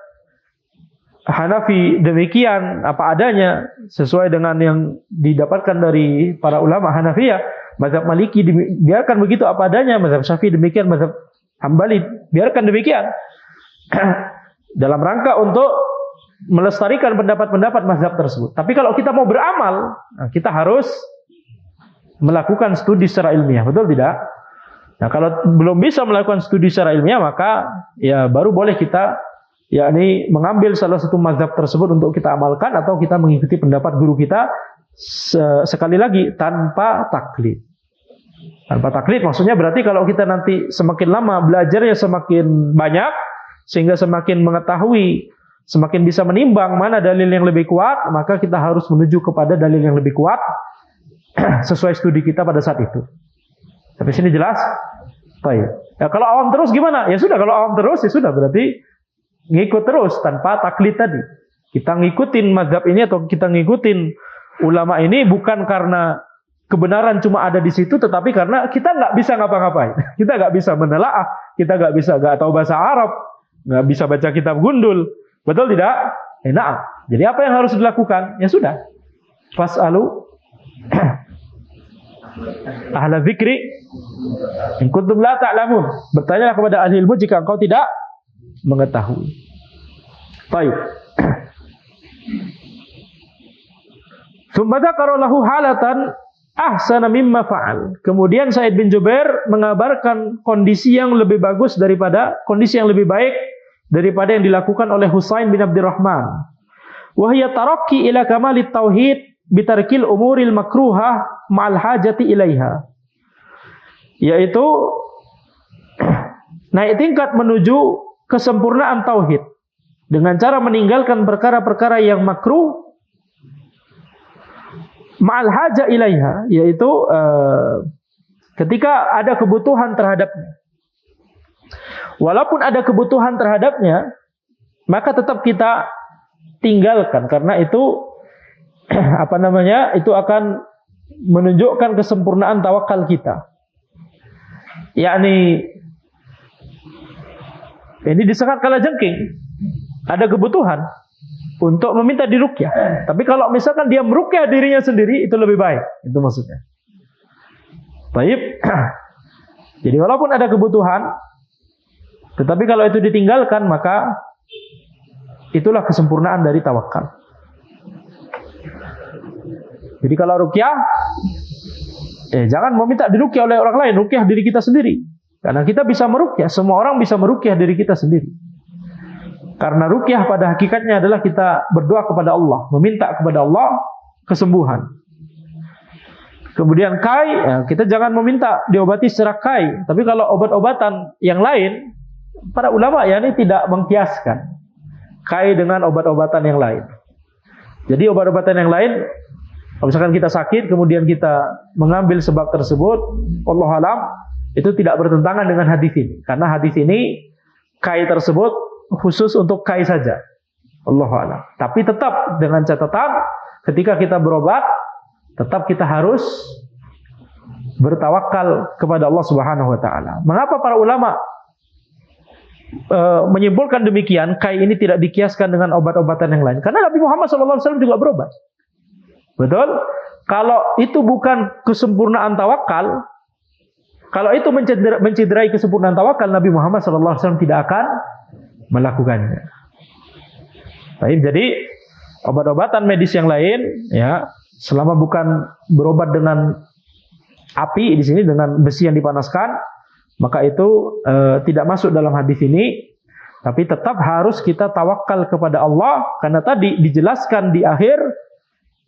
Hanafi demikian apa adanya sesuai dengan yang didapatkan dari para ulama Hanafiyah. Mazhab Maliki biarkan begitu apa adanya, mazhab Syafi'i demikian, mazhab Hambali biarkan demikian. Dalam rangka untuk melestarikan pendapat-pendapat mazhab tersebut. Tapi kalau kita mau beramal, kita harus melakukan studi secara ilmiah, betul tidak? Nah, kalau belum bisa melakukan studi secara ilmiah, maka ya baru boleh kita yakni mengambil salah satu mazhab tersebut untuk kita amalkan, atau kita mengikuti pendapat guru kita sekali lagi tanpa taklid. Tanpa taklid maksudnya berarti kalau kita nanti semakin lama belajarnya semakin banyak, sehingga semakin mengetahui, semakin bisa menimbang mana dalil yang lebih kuat, maka kita harus menuju kepada dalil yang lebih kuat sesuai studi kita pada saat itu. Tapi sini jelas? Baik. Ya, kalau awam terus gimana? Ya sudah, kalau awam terus ya sudah berarti ngikut terus tanpa taklid tadi. Kita ngikutin mazhab ini atau kita ngikutin ulama ini bukan karena kebenaran cuma ada di situ, tetapi karena kita nggak bisa ngapa-ngapain. Kita nggak bisa menelaah, kita nggak tahu bahasa Arab, nggak bisa baca kitab gundul. Betul tidak? Nah, jadi apa yang harus dilakukan? Ya sudah. Fas'alu ahla dzikri in kuntum la ta'lamun. Bertanyalah kepada ahli ilmu jika engkau tidak mengetahui. Baik. Tsumma dzakara lahu halatan ahsana mimma fa'al. Kemudian Sa'id bin Jubair mengabarkan kondisi yang lebih bagus daripada kondisi yang lebih baik daripada yang dilakukan oleh Husain bin Abdurrahman. Wa hiya tarakki ila kamalit tauhid bitarkil umuril makruhah ma'al hajati ilaiha. Yaitu naik tingkat menuju kesempurnaan tauhid dengan cara meninggalkan perkara-perkara yang makruh ma'al haja ilaiha, yaitu ketika ada kebutuhan terhadapnya. Walaupun ada kebutuhan terhadapnya, maka tetap kita tinggalkan karena itu itu akan menunjukkan kesempurnaan tawakal kita. Yakni ini disekat kalajengking, ada kebutuhan untuk meminta diruqyah. Tapi kalau misalkan dia meruqyah dirinya sendiri, itu lebih baik. Itu maksudnya. Baik. Jadi walaupun ada kebutuhan, tetapi kalau itu ditinggalkan, maka itulah kesempurnaan dari tawakal. Jadi kalau ruqyah, jangan meminta diruqyah oleh orang lain, ruqyah diri kita sendiri. Karena kita bisa meruqyah, semua orang bisa meruqyah diri kita sendiri. Karena ruqyah pada hakikatnya adalah kita berdoa kepada Allah, meminta kepada Allah kesembuhan. Kemudian kai, kita jangan meminta diobati secara kai. Tapi kalau obat-obatan yang lain, para ulama ini tidak mengkiaskan kai dengan obat-obatan yang lain. Jadi obat-obatan yang lain, kalau misalkan kita sakit, kemudian kita mengambil sebab tersebut, wallahu alam, itu tidak bertentangan dengan hadis ini. Karena hadis ini, kai tersebut khusus untuk kai saja. Wallahu alam. Tapi tetap dengan catatan, ketika kita berobat, tetap kita harus bertawakal kepada Allah Subhanahu wa ta'ala. Mengapa para ulama menyimpulkan demikian, kai ini tidak dikiaskan dengan obat-obatan yang lain. Karena Nabi Muhammad SAW juga berobat. Betul? Kalau itu bukan kesempurnaan tawakal, kalau itu mencederai kesempurnaan tawakal, Nabi Muhammad SAW tidak akan melakukannya. Baik, jadi obat-obatan medis yang lain, ya, selama bukan berobat dengan api di sini dengan besi yang dipanaskan, maka itu tidak masuk dalam hadis ini. Tapi tetap harus kita tawakal kepada Allah, karena tadi dijelaskan di akhir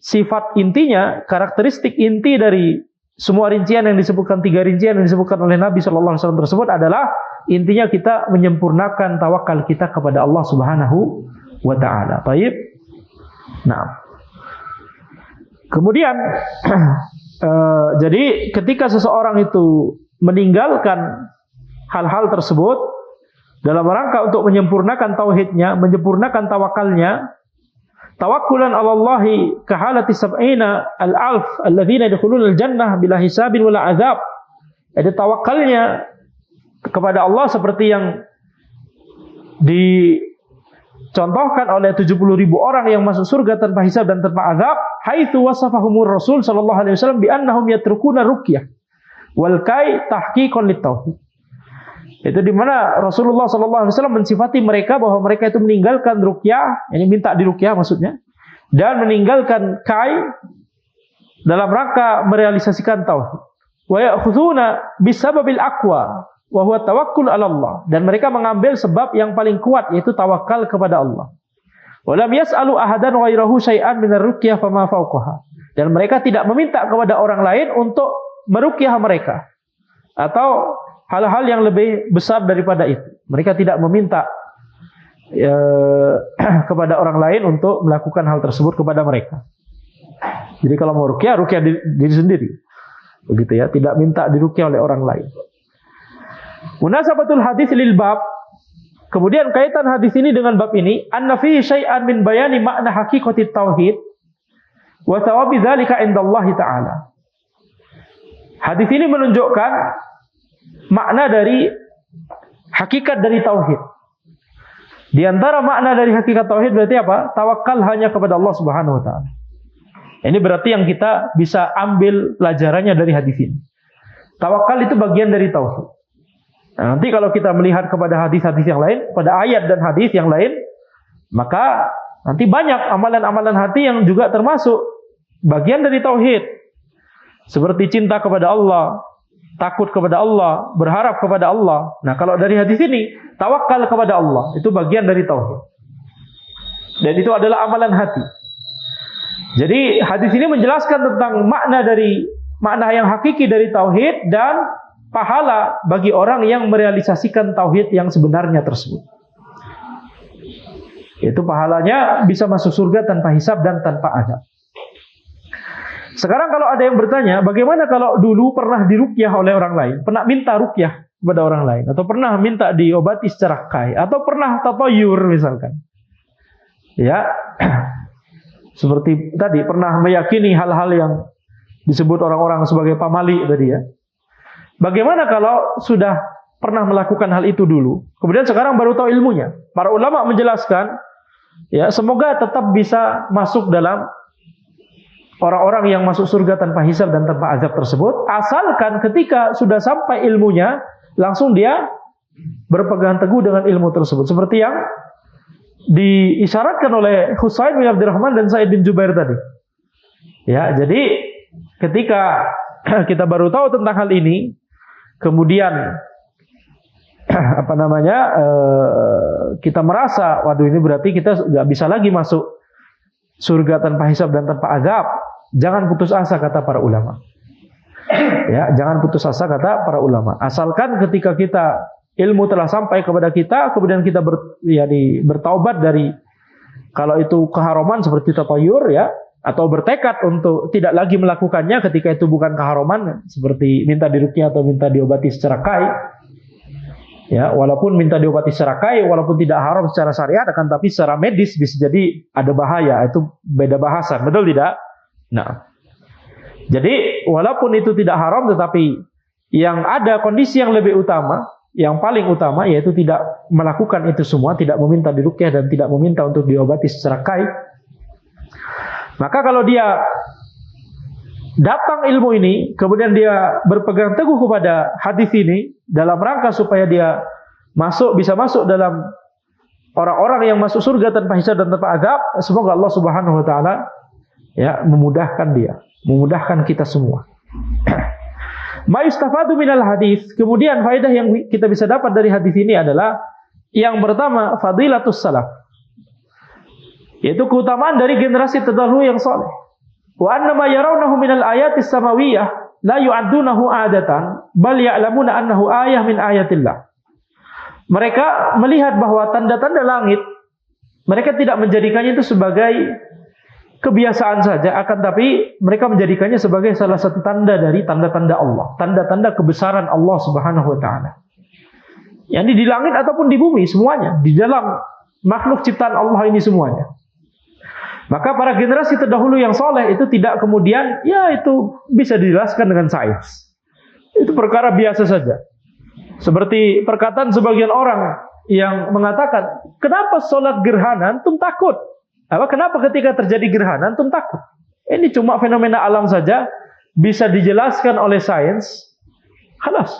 sifat intinya, karakteristik inti dari semua rincian yang disebutkan, 3 rincian yang disebutkan oleh Nabi SAW tersebut adalah intinya kita menyempurnakan tawakal kita kepada Allah Subhanahu wa Ta'ala. Baik. Nah, kemudian jadi ketika seseorang itu meninggalkan hal-hal tersebut dalam rangka untuk menyempurnakan tauhidnya, menyempurnakan tawakalnya, tawakkulan 'ala Allahi ka halati sab'ina al-alf alladzina yadkhuluna al-jannah bila hisabin wala azab. Jadi tawakalnya kepada Allah seperti yang dicontohkan oleh 70.000 orang yang masuk surga tanpa hisab dan tanpa azab, haitsu wasafahumur Rasul sallallahu alaihi wasallam bi annahum yatrukuna ruqyah wal kai tahqiqan litauhid. Itu di mana Rasulullah sallallahu alaihi wasallam mensifati mereka bahwa mereka itu meninggalkan ruqyah, ini minta diruqyah maksudnya, dan meninggalkan kai dalam rangka merealisasikan tauhid. Wa ya'khuduna bisababil aqwa wa huwa tawakkul 'ala Allah, dan mereka mengambil sebab yang paling kuat yaitu tawakal kepada Allah. Wa lam yas'alu ahadan ghairahu syai'an min ar-ruqyah fama fawqaha, dan mereka tidak meminta kepada orang lain untuk meruqyah mereka atau hal-hal yang lebih besar daripada itu. Mereka tidak meminta kepada orang lain untuk melakukan hal tersebut kepada mereka. Jadi kalau mau ruqyah, ruqyah diri sendiri. Begitu ya, tidak minta diruqyah oleh orang lain. Munasabatul hadis lil bab. Kemudian kaitan hadis ini dengan bab ini, anna fihi syai'an min bayani makna haqiqatit tauhid wa thawabi dzalika indallahi ta'ala. Hadis ini menunjukkan makna dari hakikat dari tauhid. Di antara makna dari hakikat tauhid berarti apa? Tawakal hanya kepada Allah Subhanahu wa taala. Ini berarti yang kita bisa ambil pelajarannya dari hadis ini. Tawakal itu bagian dari tauhid. Nah, nanti kalau kita melihat kepada hadis-hadis yang lain, pada ayat dan hadis yang lain, maka nanti banyak amalan-amalan hati yang juga termasuk bagian dari tauhid. Seperti cinta kepada Allah, takut kepada Allah, berharap kepada Allah. Nah, kalau dari hadis ini, tawakal kepada Allah, itu bagian dari tauhid. Dan itu adalah amalan hati. Jadi, hadis ini menjelaskan tentang makna yang hakiki dari tauhid dan pahala bagi orang yang merealisasikan tauhid yang sebenarnya tersebut. Itu pahalanya bisa masuk surga tanpa hisab dan tanpa azab. Sekarang kalau ada yang bertanya, bagaimana kalau dulu pernah diruqyah oleh orang lain, pernah minta ruqyah kepada orang lain, atau pernah minta diobati secara kai, atau pernah tatayur misalkan. Ya, seperti tadi pernah meyakini hal-hal yang disebut orang-orang sebagai pamali tadi ya. Bagaimana kalau sudah pernah melakukan hal itu dulu, kemudian sekarang baru tahu ilmunya? Para ulama menjelaskan, ya semoga tetap bisa masuk dalam orang-orang yang masuk surga tanpa hisab dan tanpa azab tersebut, asalkan ketika sudah sampai ilmunya, langsung dia berpegang teguh dengan ilmu tersebut. Seperti yang diisyaratkan oleh Husain bin Abdurrahman dan Sa'id bin Jubair tadi. Ya, jadi ketika kita baru tahu tentang hal ini, kemudian kita merasa, waduh ini berarti kita nggak bisa lagi masuk surga tanpa hisab dan tanpa azab. Jangan putus asa, kata para ulama. Ya, jangan putus asa, kata para ulama. Asalkan ketika kita ilmu telah sampai kepada kita, kemudian kita bertaubat dari kalau itu keharaman seperti tatayur ya, atau bertekad untuk tidak lagi melakukannya ketika itu bukan keharaman seperti minta diruqyah atau minta diobati secara kai. Ya, walaupun minta diobati secara kai, walaupun tidak haram secara syariat, akan tapi secara medis bisa jadi ada bahaya. Itu beda bahasan, betul tidak? Nah, jadi walaupun itu tidak haram, tetapi yang ada kondisi yang lebih utama, yang paling utama yaitu tidak melakukan itu semua, tidak meminta diruqyah dan tidak meminta untuk diobati secara gaib. Maka kalau dia datang ilmu ini, kemudian dia berpegang teguh kepada hadis ini dalam rangka supaya dia bisa masuk dalam orang-orang yang masuk surga tanpa hisab dan tanpa azab, semoga Allah Subhanahu wa taala ya memudahkan dia, memudahkan kita semua. Ma yustafadu minal hadis. Kemudian faedah yang kita bisa dapat dari hadis ini adalah yang pertama, fadilatus salaf. Yaitu keutamaan dari generasi terdahulu yang saleh. Wa annama yarawnahu minal ayatis samawiyah la yu'addunahu adatan bal ya'lamuna annahu ayah min ayatillah. Mereka melihat bahwa tanda-tanda langit mereka tidak menjadikannya itu sebagai kebiasaan saja, akan tapi mereka menjadikannya sebagai salah satu tanda dari tanda-tanda Allah, tanda-tanda kebesaran Allah Subhanahu wa taala. Yang di langit ataupun di bumi semuanya, di dalam makhluk ciptaan Allah ini semuanya. Maka para generasi terdahulu yang soleh itu tidak kemudian, ya itu bisa dijelaskan dengan sains. Itu perkara biasa saja. Seperti perkataan sebagian orang yang mengatakan, kenapa sholat gerhana antum takut? Kenapa ketika terjadi gerhana antum takut? Ini cuma fenomena alam saja, bisa dijelaskan oleh sains. Khalas.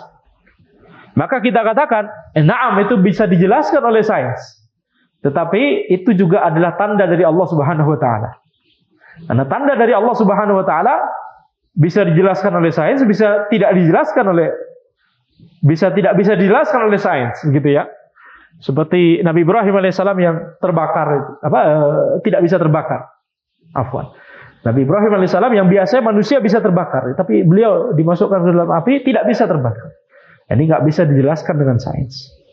Maka kita katakan, na'am itu bisa dijelaskan oleh sains. Tetapi itu juga adalah tanda dari Allah Subhanahu wa taala. Karena tanda dari Allah Subhanahu wa taala bisa dijelaskan oleh sains, tidak bisa dijelaskan oleh sains, gitu ya. Seperti Nabi Ibrahim alaihissalam yang terbakar, tidak bisa terbakar. Afwan. Nabi Ibrahim alaihissalam yang biasanya manusia bisa terbakar, tapi beliau dimasukkan ke dalam api tidak bisa terbakar. Ini nggak bisa dijelaskan dengan sains.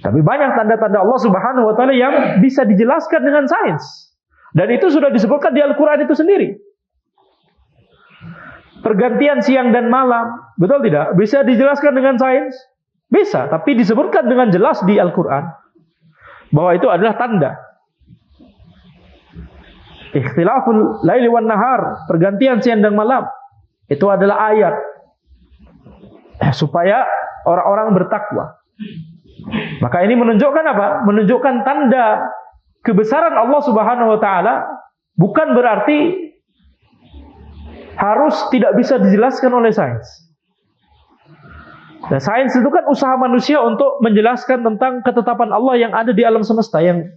Tapi banyak tanda-tanda Allah Subhanahu wa taala yang bisa dijelaskan dengan sains. Dan itu sudah disebutkan di Al-Qur'an itu sendiri. Pergantian siang dan malam, betul tidak? Bisa dijelaskan dengan sains? Bisa, tapi disebutkan dengan jelas di Al-Qur'an bahwa itu adalah tanda. Ikhtilaful laili wan nahar, pergantian siang dan malam, itu adalah ayat supaya orang-orang bertakwa. Maka ini menunjukkan apa? Menunjukkan tanda kebesaran Allah Subhanahu wa taala, bukan berarti harus tidak bisa dijelaskan oleh sains. Dan sains itu kan usaha manusia untuk menjelaskan tentang ketetapan Allah yang ada di alam semesta, yang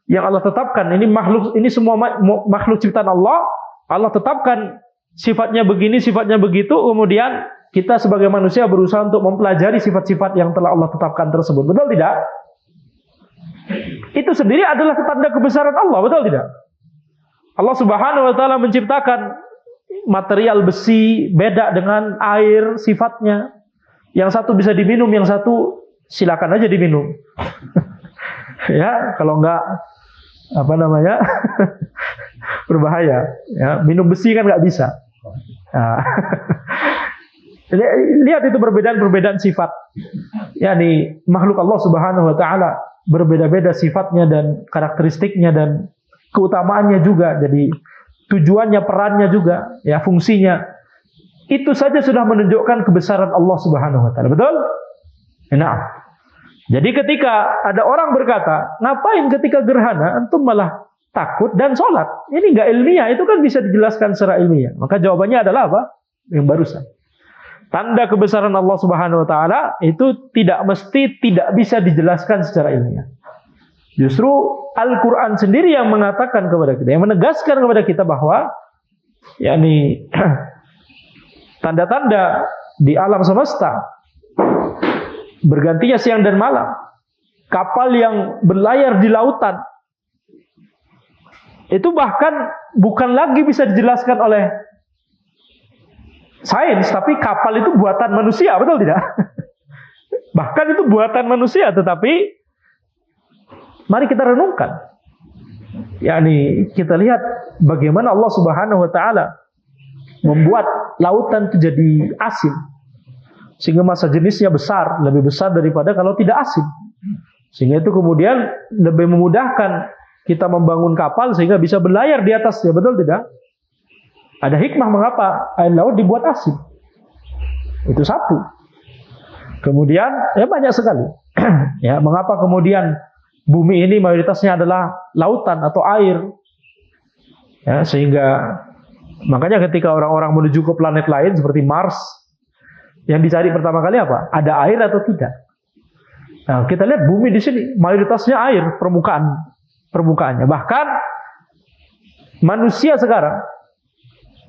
Allah tetapkan. Ini makhluk, ini semua makhluk ciptaan Allah. Allah tetapkan sifatnya begini, sifatnya begitu, kemudian kita sebagai manusia berusaha untuk mempelajari sifat-sifat yang telah Allah tetapkan tersebut. Betul tidak? Itu sendiri adalah tanda kebesaran Allah. Betul tidak? Allah Subhanahu wa taala menciptakan material besi beda dengan air sifatnya. Yang satu bisa diminum, yang satu silakan aja diminum. Ya, kalau enggak berbahaya. Ya, minum besi kan nggak bisa. Nah. Lihat itu perbedaan sifat. Yani makhluk Allah Subhanahu wa taala berbeda-beda sifatnya dan karakteristiknya dan keutamaannya juga. Jadi tujuannya, perannya juga, ya fungsinya. Itu saja sudah menunjukkan kebesaran Allah Subhanahu wa taala. Betul? Nah. Jadi ketika ada orang berkata, "Ngapain ketika gerhana antum malah takut dan sholat?" Ini enggak ilmiah, itu kan bisa dijelaskan secara ilmiah. Maka jawabannya adalah apa? Yang barusan. Tanda kebesaran Allah Subhanahu wa taala itu tidak mesti tidak bisa dijelaskan secara ilmiah. Justru Al-Qur'an sendiri yang mengatakan kepada kita, yang menegaskan kepada kita bahwa yakni tanda-tanda di alam semesta, bergantinya siang dan malam, kapal yang berlayar di lautan, itu bahkan bukan lagi bisa dijelaskan oleh sains, tapi kapal itu buatan manusia, betul tidak? Bahkan itu buatan manusia, tetapi mari kita renungkan. Kita lihat bagaimana Allah Subhanahu wa taala membuat lautan itu jadi asin, sehingga massa jenisnya besar, lebih besar daripada kalau tidak asin. Sehingga itu kemudian lebih memudahkan kita membangun kapal sehingga bisa berlayar di atasnya, betul tidak? Ada hikmah mengapa air laut dibuat asin. Itu satu. Kemudian ya banyak sekali. Ya, mengapa kemudian bumi ini mayoritasnya adalah lautan atau air? Ya, sehingga makanya ketika orang-orang menuju ke planet lain seperti Mars, yang dicari pertama kali apa? Ada air atau tidak? Nah, kita lihat bumi di sini mayoritasnya air, permukaannya. Bahkan manusia sekarang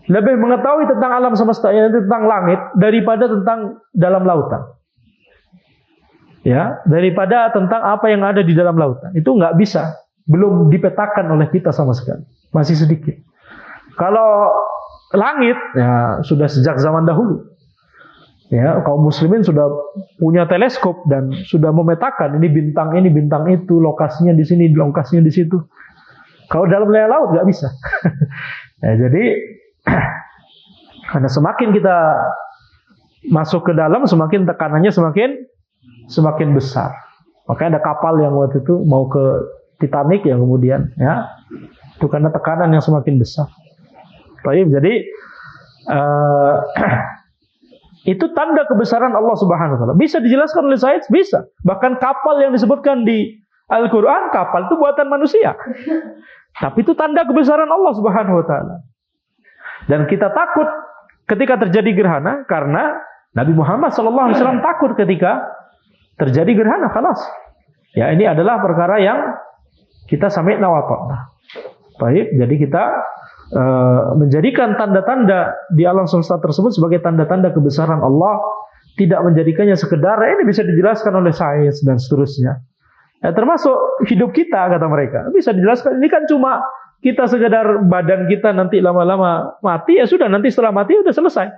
lebih mengetahui tentang alam semesta, tentang langit daripada tentang dalam lautan. Ya, daripada tentang apa yang ada di dalam lautan. Itu nggak bisa, belum dipetakan oleh kita sama sekali. Masih sedikit. Kalau langit, ya sudah sejak zaman dahulu. Ya, kaum muslimin sudah punya teleskop dan sudah memetakan ini bintang itu, lokasinya di sini, lokasinya di situ. Kalau dalam laut nggak bisa. Ya, jadi karena semakin kita masuk ke dalam, semakin tekanannya semakin besar. Makanya ada kapal yang waktu itu mau ke Titanic yang kemudian, ya, itu karena tekanan yang semakin besar. Baik, jadi itu tanda kebesaran Allah Subhanahu wa taala. Bisa dijelaskan oleh sains? Bisa. Bahkan kapal yang disebutkan di Al-Qur'an, kapal itu buatan manusia. Tapi itu tanda kebesaran Allah Subhanahu wa taala. Dan kita takut ketika terjadi gerhana karena Nabi Muhammad SAW takut ketika terjadi gerhana. Khalas. Ya, ini adalah perkara yang kita sami'na wa ta'na. Baik, jadi kita menjadikan tanda-tanda di alam semesta tersebut sebagai tanda-tanda kebesaran Allah, tidak menjadikannya sekedar ini bisa dijelaskan oleh sains dan seterusnya. Ya, termasuk hidup kita, kata mereka, bisa dijelaskan. Ini kan cuma kita sekedar badan kita nanti lama-lama mati, ya sudah, nanti setelah mati sudah selesai.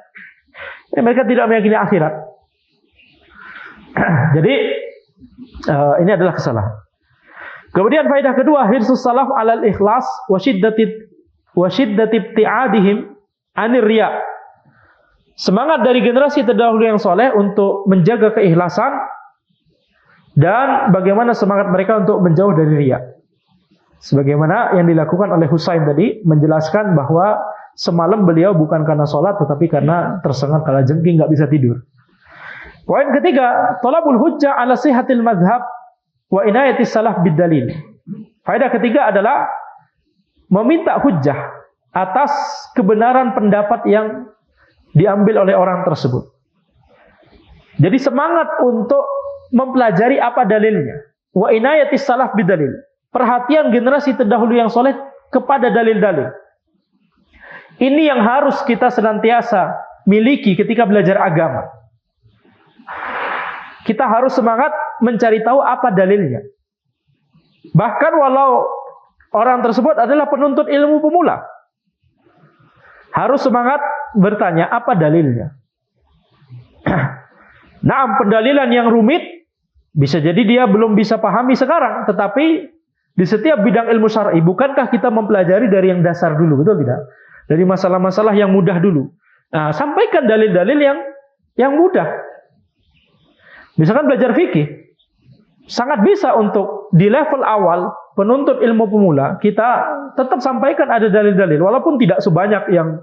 Ya, mereka tidak meyakini akhirat. Jadi ini adalah kesalahan. Kemudian faedah kedua, hirsus salaf alal ikhlas wa syiddati ibti'adihim anir riya. Semangat dari generasi terdahulu yang soleh untuk menjaga keikhlasan dan bagaimana semangat mereka untuk menjauh dari riya. Sebagaimana yang dilakukan oleh Husain tadi, menjelaskan bahwa semalam beliau bukan karena sholat tetapi karena tersengat kalajengking, nggak bisa tidur. Poin ketiga, talabul hujjah ala sihatil mazhab wa inayatis salaf bid dalil. Faedah ketiga adalah meminta hujjah atas kebenaran pendapat yang diambil oleh orang tersebut. Jadi semangat untuk mempelajari apa dalilnya. Wa inayatis salaf bid dalil. Perhatian generasi terdahulu yang soleh kepada dalil-dalil. Ini yang harus kita senantiasa miliki ketika belajar agama. Kita harus semangat mencari tahu apa dalilnya. Bahkan walau orang tersebut adalah penuntut ilmu pemula, harus semangat bertanya apa dalilnya. Nah, pendalilan yang rumit bisa jadi dia belum bisa pahami sekarang, tetapi di setiap bidang ilmu syar'i, bukankah kita mempelajari dari yang dasar dulu, betul tidak? Dari masalah-masalah yang mudah dulu. Nah, sampaikan dalil-dalil yang mudah. Misalkan belajar fikih, sangat bisa untuk di level awal penuntut ilmu pemula kita tetap sampaikan ada dalil-dalil, walaupun tidak sebanyak yang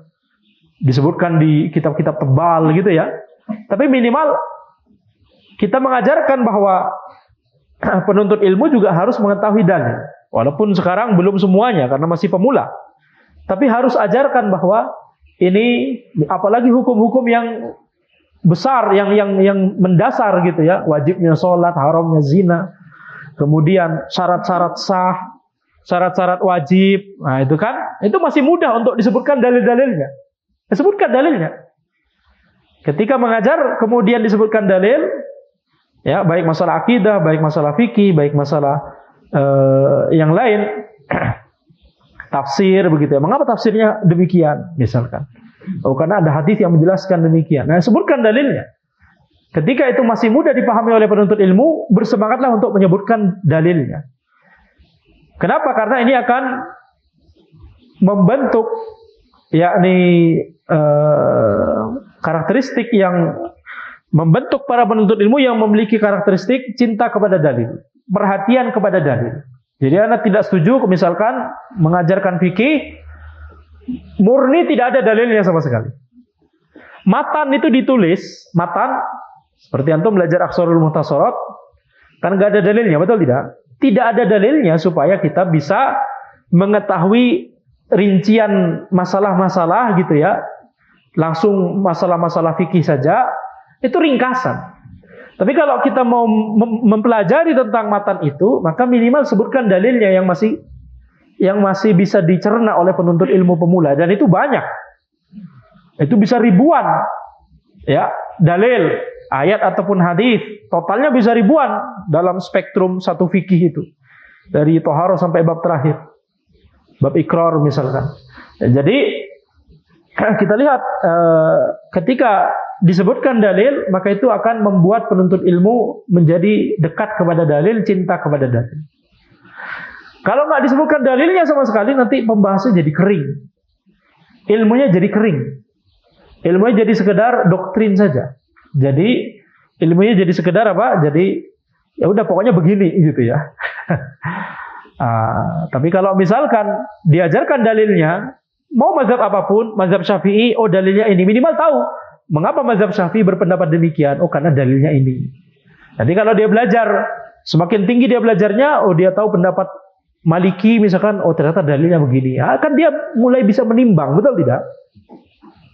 disebutkan di kitab-kitab tebal gitu ya. Tapi minimal kita mengajarkan bahwa penuntut ilmu juga harus mengetahui dalil, walaupun sekarang belum semuanya karena masih pemula. Tapi harus ajarkan bahwa ini apalagi hukum-hukum yang besar, yang mendasar gitu ya, wajibnya sholat, haramnya zina, kemudian syarat-syarat sah, syarat-syarat wajib. Nah itu kan, itu masih mudah untuk disebutkan dalil-dalilnya. Disebutkan dalilnya. Ketika mengajar kemudian disebutkan dalil, ya baik masalah akidah, baik masalah fikih, baik masalah yang lain, tafsir begitu ya. Mengapa tafsirnya demikian misalkan? Oh, karena ada hadis yang menjelaskan demikian. Nah, sebutkan dalilnya. Ketika itu masih mudah dipahami oleh penuntut ilmu, bersemangatlah untuk menyebutkan dalilnya. Kenapa? Karena ini akan membentuk yakni karakteristik yang membentuk para penuntut ilmu yang memiliki karakteristik cinta kepada dalil, perhatian kepada dalil. Jadi anak tidak setuju misalkan mengajarkan fikih murni tidak ada dalilnya sama sekali. Matan itu ditulis, matan Seperti antum belajar Aksarul Muhtasarat, kan nggak ada dalilnya, betul tidak? Tidak ada dalilnya supaya kita bisa mengetahui rincian masalah-masalah gitu ya. Langsung masalah-masalah fikih saja, itu ringkasan. Tapi kalau kita mau mempelajari tentang matan itu, maka minimal sebutkan dalilnya yang masih bisa dicerna oleh penuntut ilmu pemula, dan itu banyak. Itu bisa ribuan. Ya, dalil, ayat ataupun hadis, totalnya bisa ribuan dalam spektrum satu fikih itu. Dari Thaharah sampai bab terakhir. Bab Iqrar misalkan. Jadi kita lihat ketika disebutkan dalil, maka itu akan membuat penuntut ilmu menjadi dekat kepada dalil, cinta kepada dalil. Kalau nggak disebutkan dalilnya sama sekali, nanti pembahasan jadi kering. Ilmunya jadi kering. Ilmunya jadi sekedar doktrin saja. Jadi ilmunya jadi sekedar apa? Jadi ya udah pokoknya begini gitu ya. Tapi kalau misalkan diajarkan dalilnya, mau mazhab apapun, mazhab Syafi'i, oh dalilnya ini, minimal tahu mengapa mazhab Syafi'i berpendapat demikian. Oh karena dalilnya ini. Nanti kalau dia belajar, semakin tinggi dia belajarnya, oh dia tahu pendapat Maliki misalkan, oh ternyata dalilnya begini. Kan dia mulai bisa menimbang, betul tidak?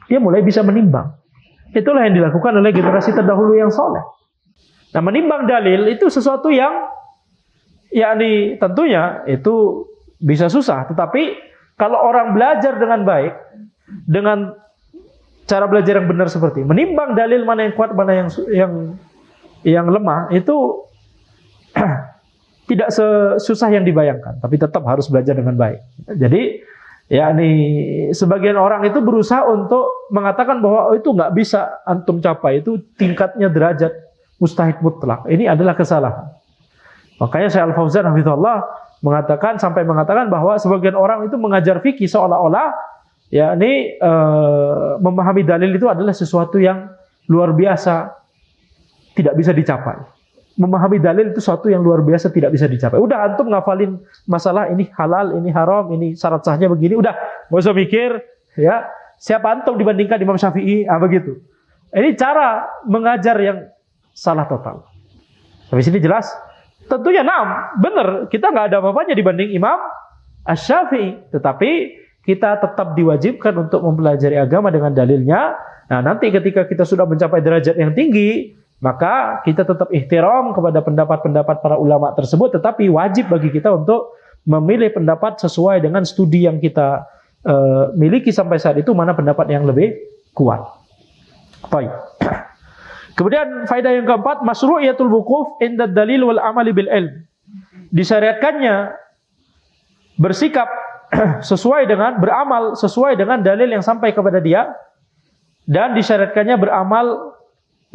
Dia mulai bisa menimbang. Itulah yang dilakukan oleh generasi terdahulu yang soleh. Nah, menimbang dalil itu sesuatu yang yakni tentunya itu bisa susah. Tetapi kalau orang belajar dengan baik, dengan cara belajar yang benar seperti menimbang dalil mana yang kuat, mana yang lemah, itu tidak sesusah yang dibayangkan. Tapi tetap harus belajar dengan baik. Jadi yakni sebagian orang itu berusaha untuk mengatakan bahwa itu nggak bisa antum capai, itu tingkatnya derajat mustahid mutlak. Ini adalah kesalahan. Makanya Syekh Al-Fauzan hafizahullah sampai mengatakan bahwa sebagian orang itu mengajar fikih seolah-olah yakni memahami dalil itu adalah sesuatu yang luar biasa, tidak bisa dicapai. Memahami dalil itu sesuatu yang luar biasa, tidak bisa dicapai. Udah antum ngafalin masalah ini halal, ini haram, ini syarat sahnya begini, udah nggak usah mikir ya siapa antum dibandingkan Imam Syafi'i, begitu. Ini cara mengajar yang salah total. Sampai sini jelas? Tentunya benar, kita nggak ada apa-apanya dibanding Imam Asy-Syafi'i, tetapi kita tetap diwajibkan untuk mempelajari agama dengan dalilnya. Nah, nanti ketika kita sudah mencapai derajat yang tinggi, maka kita tetap ihtiram kepada pendapat-pendapat para ulama tersebut, tetapi wajib bagi kita untuk memilih pendapat sesuai dengan studi yang kita miliki sampai saat itu, mana pendapat yang lebih kuat. Baik. Kemudian faedah yang keempat, masyru'iyatul wuquf inda dalil wal amali bil ilm. Disyariatkannya bersikap beramal sesuai dengan dalil yang sampai kepada dia, dan disyariatkannya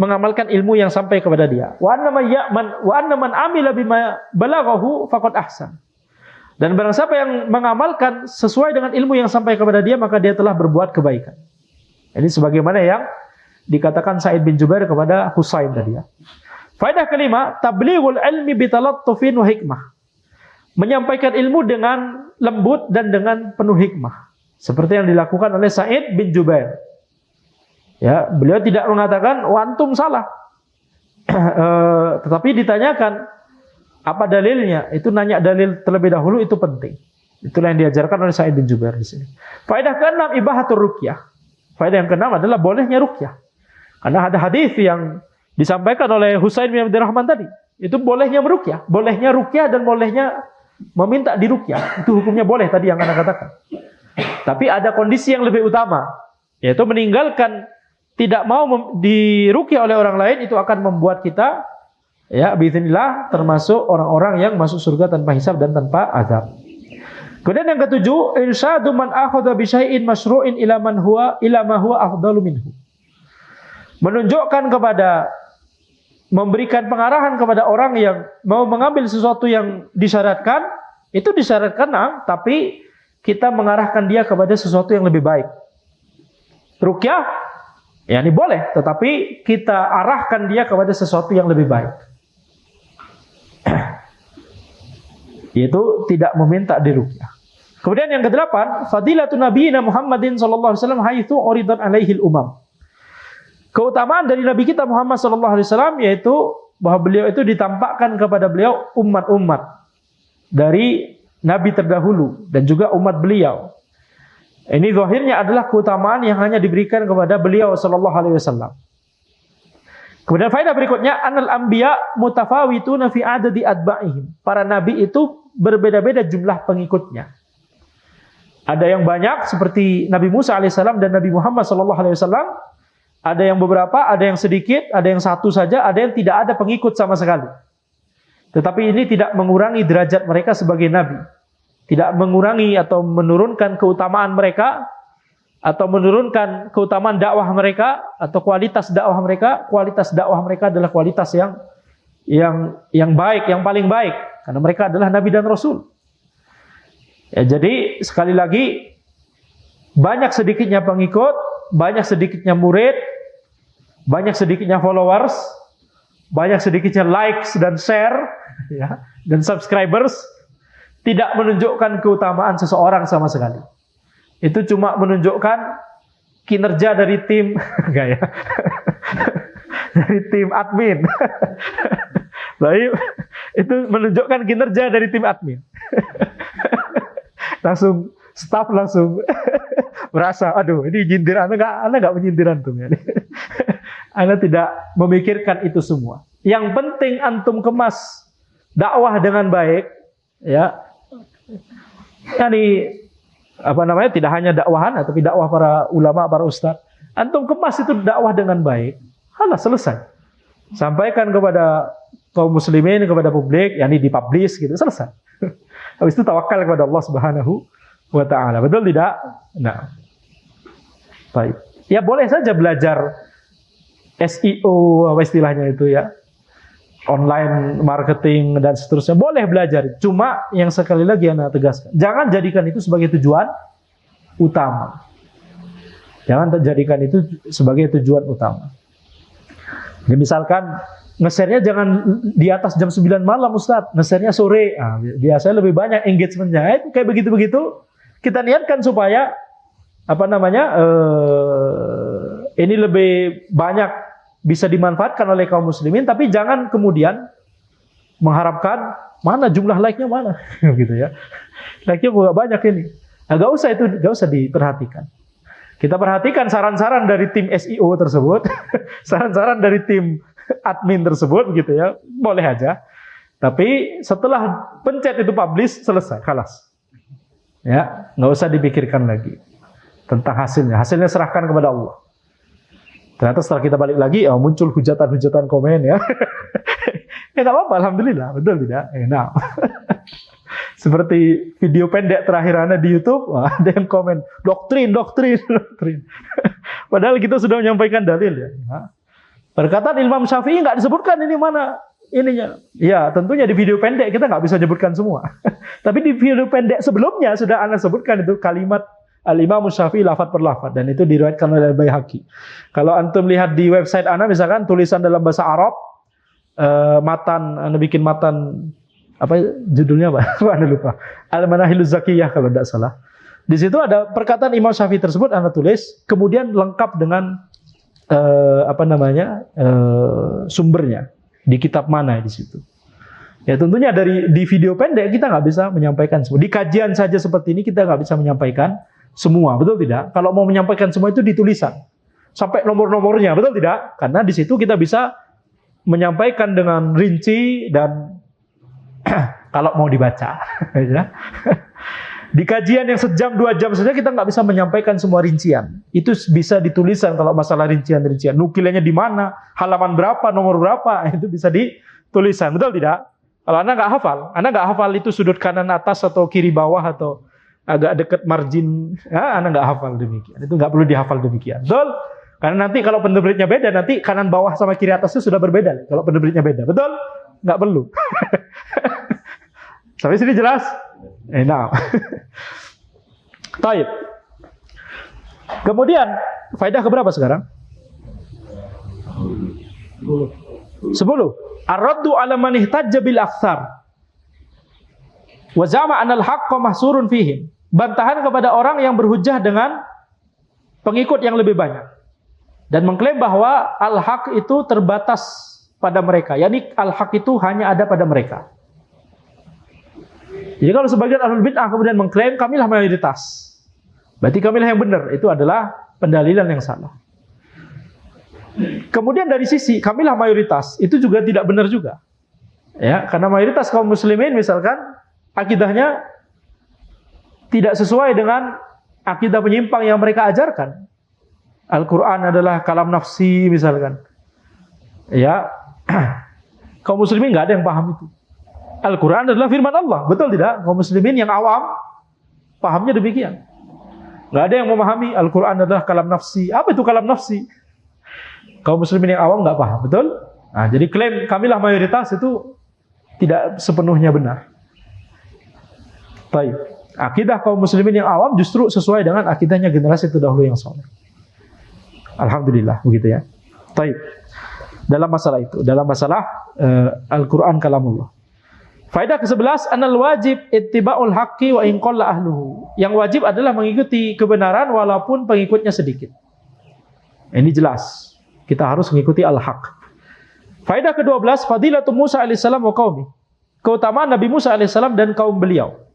mengamalkan ilmu yang sampai kepada dia. Wa anna man amila bima balaghahu faqad ahsan. Dan barang siapa yang mengamalkan sesuai dengan ilmu yang sampai kepada dia, maka dia telah berbuat kebaikan. Ini sebagaimana yang dikatakan Sa'id bin Jubair kepada Husain tadi ya. Faedah kelima, tablighul ilmi bitalattufin wa hikmah. Menyampaikan ilmu dengan lembut dan dengan penuh hikmah. Seperti yang dilakukan oleh Sa'id bin Jubair. Ya, beliau tidak mengatakan antum salah. Tetapi ditanyakan apa dalilnya? Itu nanya dalil terlebih dahulu, itu penting. Itulah yang diajarkan oleh Sa'id bin Jubair di sini. Faedah keenam, ibahatur ruqyah. Faedah yang keenam adalah bolehnya ruqyah. Karena ada hadis yang disampaikan oleh Husain bin Abdurrahman tadi. Itu bolehnya meruqyah, bolehnya ruqyah dan bolehnya meminta diruqyah. Itu hukumnya boleh tadi yang Anda katakan. Tapi ada kondisi yang lebih utama, yaitu meninggalkan tidak mau diruqyah oleh orang lain, itu akan membuat kita ya biiznillah termasuk orang-orang yang masuk surga tanpa hisab dan tanpa azab. Kemudian yang ketujuh, irsyadu man akhadha bi syai'in masyru'in ila ma huwa afdalu minhu. Menunjukkan kepada, memberikan pengarahan kepada orang yang mau mengambil sesuatu yang disyaratkan, itu disyaratkan tapi kita mengarahkan dia kepada sesuatu yang lebih baik. Ruqyah, ya ini boleh, tetapi kita arahkan dia kepada sesuatu yang lebih baik. Yaitu tidak meminta diruqyah. Kemudian yang kedelapan, fadilatun nabiyina Muhammadin sallallahu alaihi wasallam haitsu uridat alaihi al-umam. keutamaan dari Nabi kita Muhammad SAW yaitu bahwa beliau itu ditampakkan kepada beliau umat-umat dari Nabi terdahulu dan juga umat beliau. Ini zahirnya adalah keutamaan yang hanya diberikan kepada beliau SAW. Kemudian faedah berikutnya, anal anbiya mutafawituna fi adadi atba'ihim. Para nabi itu berbeda-beda jumlah pengikutnya. Ada yang banyak seperti Nabi Musa alaihissalam dan Nabi Muhammad SAW. Ada yang beberapa, ada yang sedikit, ada yang satu saja, ada yang tidak ada pengikut sama sekali. Tetapi ini tidak mengurangi derajat mereka sebagai nabi. Tidak mengurangi atau menurunkan keutamaan mereka, atau menurunkan keutamaan dakwah mereka, atau kualitas dakwah mereka. Kualitas dakwah mereka adalah kualitas yang baik, yang paling baik, karena mereka adalah nabi dan rasul. Ya, jadi sekali lagi, banyak sedikitnya pengikut, banyak sedikitnya murid, banyak sedikitnya followers, banyak sedikitnya likes dan share, ya, dan subscribers, tidak menunjukkan keutamaan seseorang sama sekali. Itu cuma menunjukkan kinerja dari tim, enggak ya? Dari tim admin. Baik, itu menunjukkan kinerja dari tim admin. Langsung staff langsung merasa, aduh, ini nyindir Anda nggak menyindir antum ya. Anda tidak memikirkan itu semua. Yang penting antum kemas dakwah dengan baik, ya. Yani tidak hanya dakwahan, tapi dakwah para ulama, para ustadz. Antum kemas itu dakwah dengan baik, halas selesai. Sampaikan kepada kaum muslimin, kepada publik, yakni dipublish gitu, selesai. Habis itu tawakal kepada Allah Subhanahu wa taala. Betul tidak? Nah. Baik. Ya boleh saja belajar SEO, apa istilahnya itu ya. Online marketing dan seterusnya, boleh belajar. Cuma yang sekali lagi Anda tegaskan, jangan jadikan itu sebagai tujuan utama. Jangan jadikan itu sebagai tujuan utama. Jadi misalkan nge-share-nya jangan di atas jam 9 malam Ustaz, nge-share-nya sore. Biasanya lebih banyak engagement-nya. Kayak begitu-begitu kita niatkan supaya ini lebih banyak bisa dimanfaatkan oleh kaum muslimin, tapi jangan kemudian mengharapkan mana jumlah like-nya mana, gitu ya. Like-nya banyak ini. Gak usah diperhatikan. Kita perhatikan saran-saran dari tim SEO tersebut, saran-saran dari tim admin tersebut, gitu ya. Boleh aja. Tapi setelah pencet itu publish, selesai, kalas. Ya, nggak usah dipikirkan lagi tentang hasilnya. Hasilnya serahkan kepada Allah. Ternyata setelah kita balik lagi, muncul hujatan-hujatan komen ya. Ya nggak apa-apa, alhamdulillah, betul tidak? Nah, seperti video pendek terakhir Anda di YouTube, ada yang komen doktrin. Padahal kita sudah menyampaikan dalil ya. Perkataan Imam Syafi'i nggak disebutkan ini mana ininya. Ya tentunya di video pendek kita nggak bisa sebutkan semua. Tapi di video pendek sebelumnya sudah Anda sebutkan itu kalimat Al-Imam Syafi'i lafaz per lafaz, dan itu diriwayatkan oleh Baihaqi. Kalau antum lihat di website Anda misalkan tulisan dalam bahasa Arab, matan, Anda bikin matan apa judulnya apa? Anda lupa. Al-Manahiluz Zakiyah kalau tidak salah. Di situ ada perkataan Imam Syafi'i tersebut Anda tulis, kemudian lengkap dengan sumbernya di kitab mana di situ. Ya tentunya di video pendek kita nggak bisa menyampaikan semua. Di kajian saja seperti ini kita nggak bisa menyampaikan semua, betul tidak? Kalau mau menyampaikan semua itu di tulisan sampai nomor-nomornya, betul tidak? Karena di situ kita bisa menyampaikan dengan rinci dan kalau mau dibaca. Ya. Di kajian yang sejam 2 jam saja kita nggak bisa menyampaikan semua rincian. Itu bisa ditulisan kalau masalah rincian-rincian. Nukilnya di mana, halaman berapa, nomor berapa, itu bisa ditulisan, betul tidak? Kalau Anda nggak hafal itu sudut kanan atas atau kiri bawah atau agak dekat margin, ya, Anda nggak hafal demikian. Itu nggak perlu dihafal demikian, betul? Karena nanti kalau penerbitnya beda, nanti kanan bawah sama kiri atas itu sudah berbeda. Kalau penerbitnya beda, betul? Nggak perlu. Sampai sini jelas? Nah. Taib. Kemudian faedah keberapa sekarang? 10. Ar-raddu ala man ihtajja bil aktsar. Wa zama anal haqqa mahsurun fihim. Bantahan kepada orang yang berhujjah dengan pengikut yang lebih banyak. dan mengklaim bahwa al-haq itu terbatas pada mereka, yakni al-haq itu hanya ada pada mereka. Jadi kalau sebagian ahlul bid'ah kemudian mengklaim kamilah mayoritas, berarti kamilah yang benar, itu adalah pendalilan yang salah. Kemudian dari sisi kamilah mayoritas itu juga tidak benar juga. Ya, karena mayoritas kaum muslimin misalkan akidahnya tidak sesuai dengan akidah penyimpang yang mereka ajarkan. Al-Qur'an adalah kalam nafsi misalkan. Ya. Kaum muslimin enggak ada yang paham itu. Al-Quran adalah firman Allah, betul tidak? Kaum muslimin yang awam pahamnya demikian. Nggak ada yang memahami Al-Quran adalah kalam nafsi. Apa itu kalam nafsi? Kaum muslimin yang awam nggak paham, betul? Nah, jadi klaim kamilah mayoritas itu tidak sepenuhnya benar. Baik. Akidah kaum muslimin yang awam justru sesuai dengan akidahnya generasi terdahulu yang saleh. Alhamdulillah, begitu ya. Baik. Dalam masalah itu, dalam masalah Al-Quran kalamullah. Faedah ke-11, anal wajib ittiba'ul haqqi wa in qalla ahluhu. Yang wajib adalah mengikuti kebenaran walaupun pengikutnya sedikit. Ini jelas. Kita harus mengikuti al-haq. Faedah ke-12, fadilatu Musa alaihissalam wa qaumi. Keutamaan Nabi Musa alaihissalam dan kaum beliau.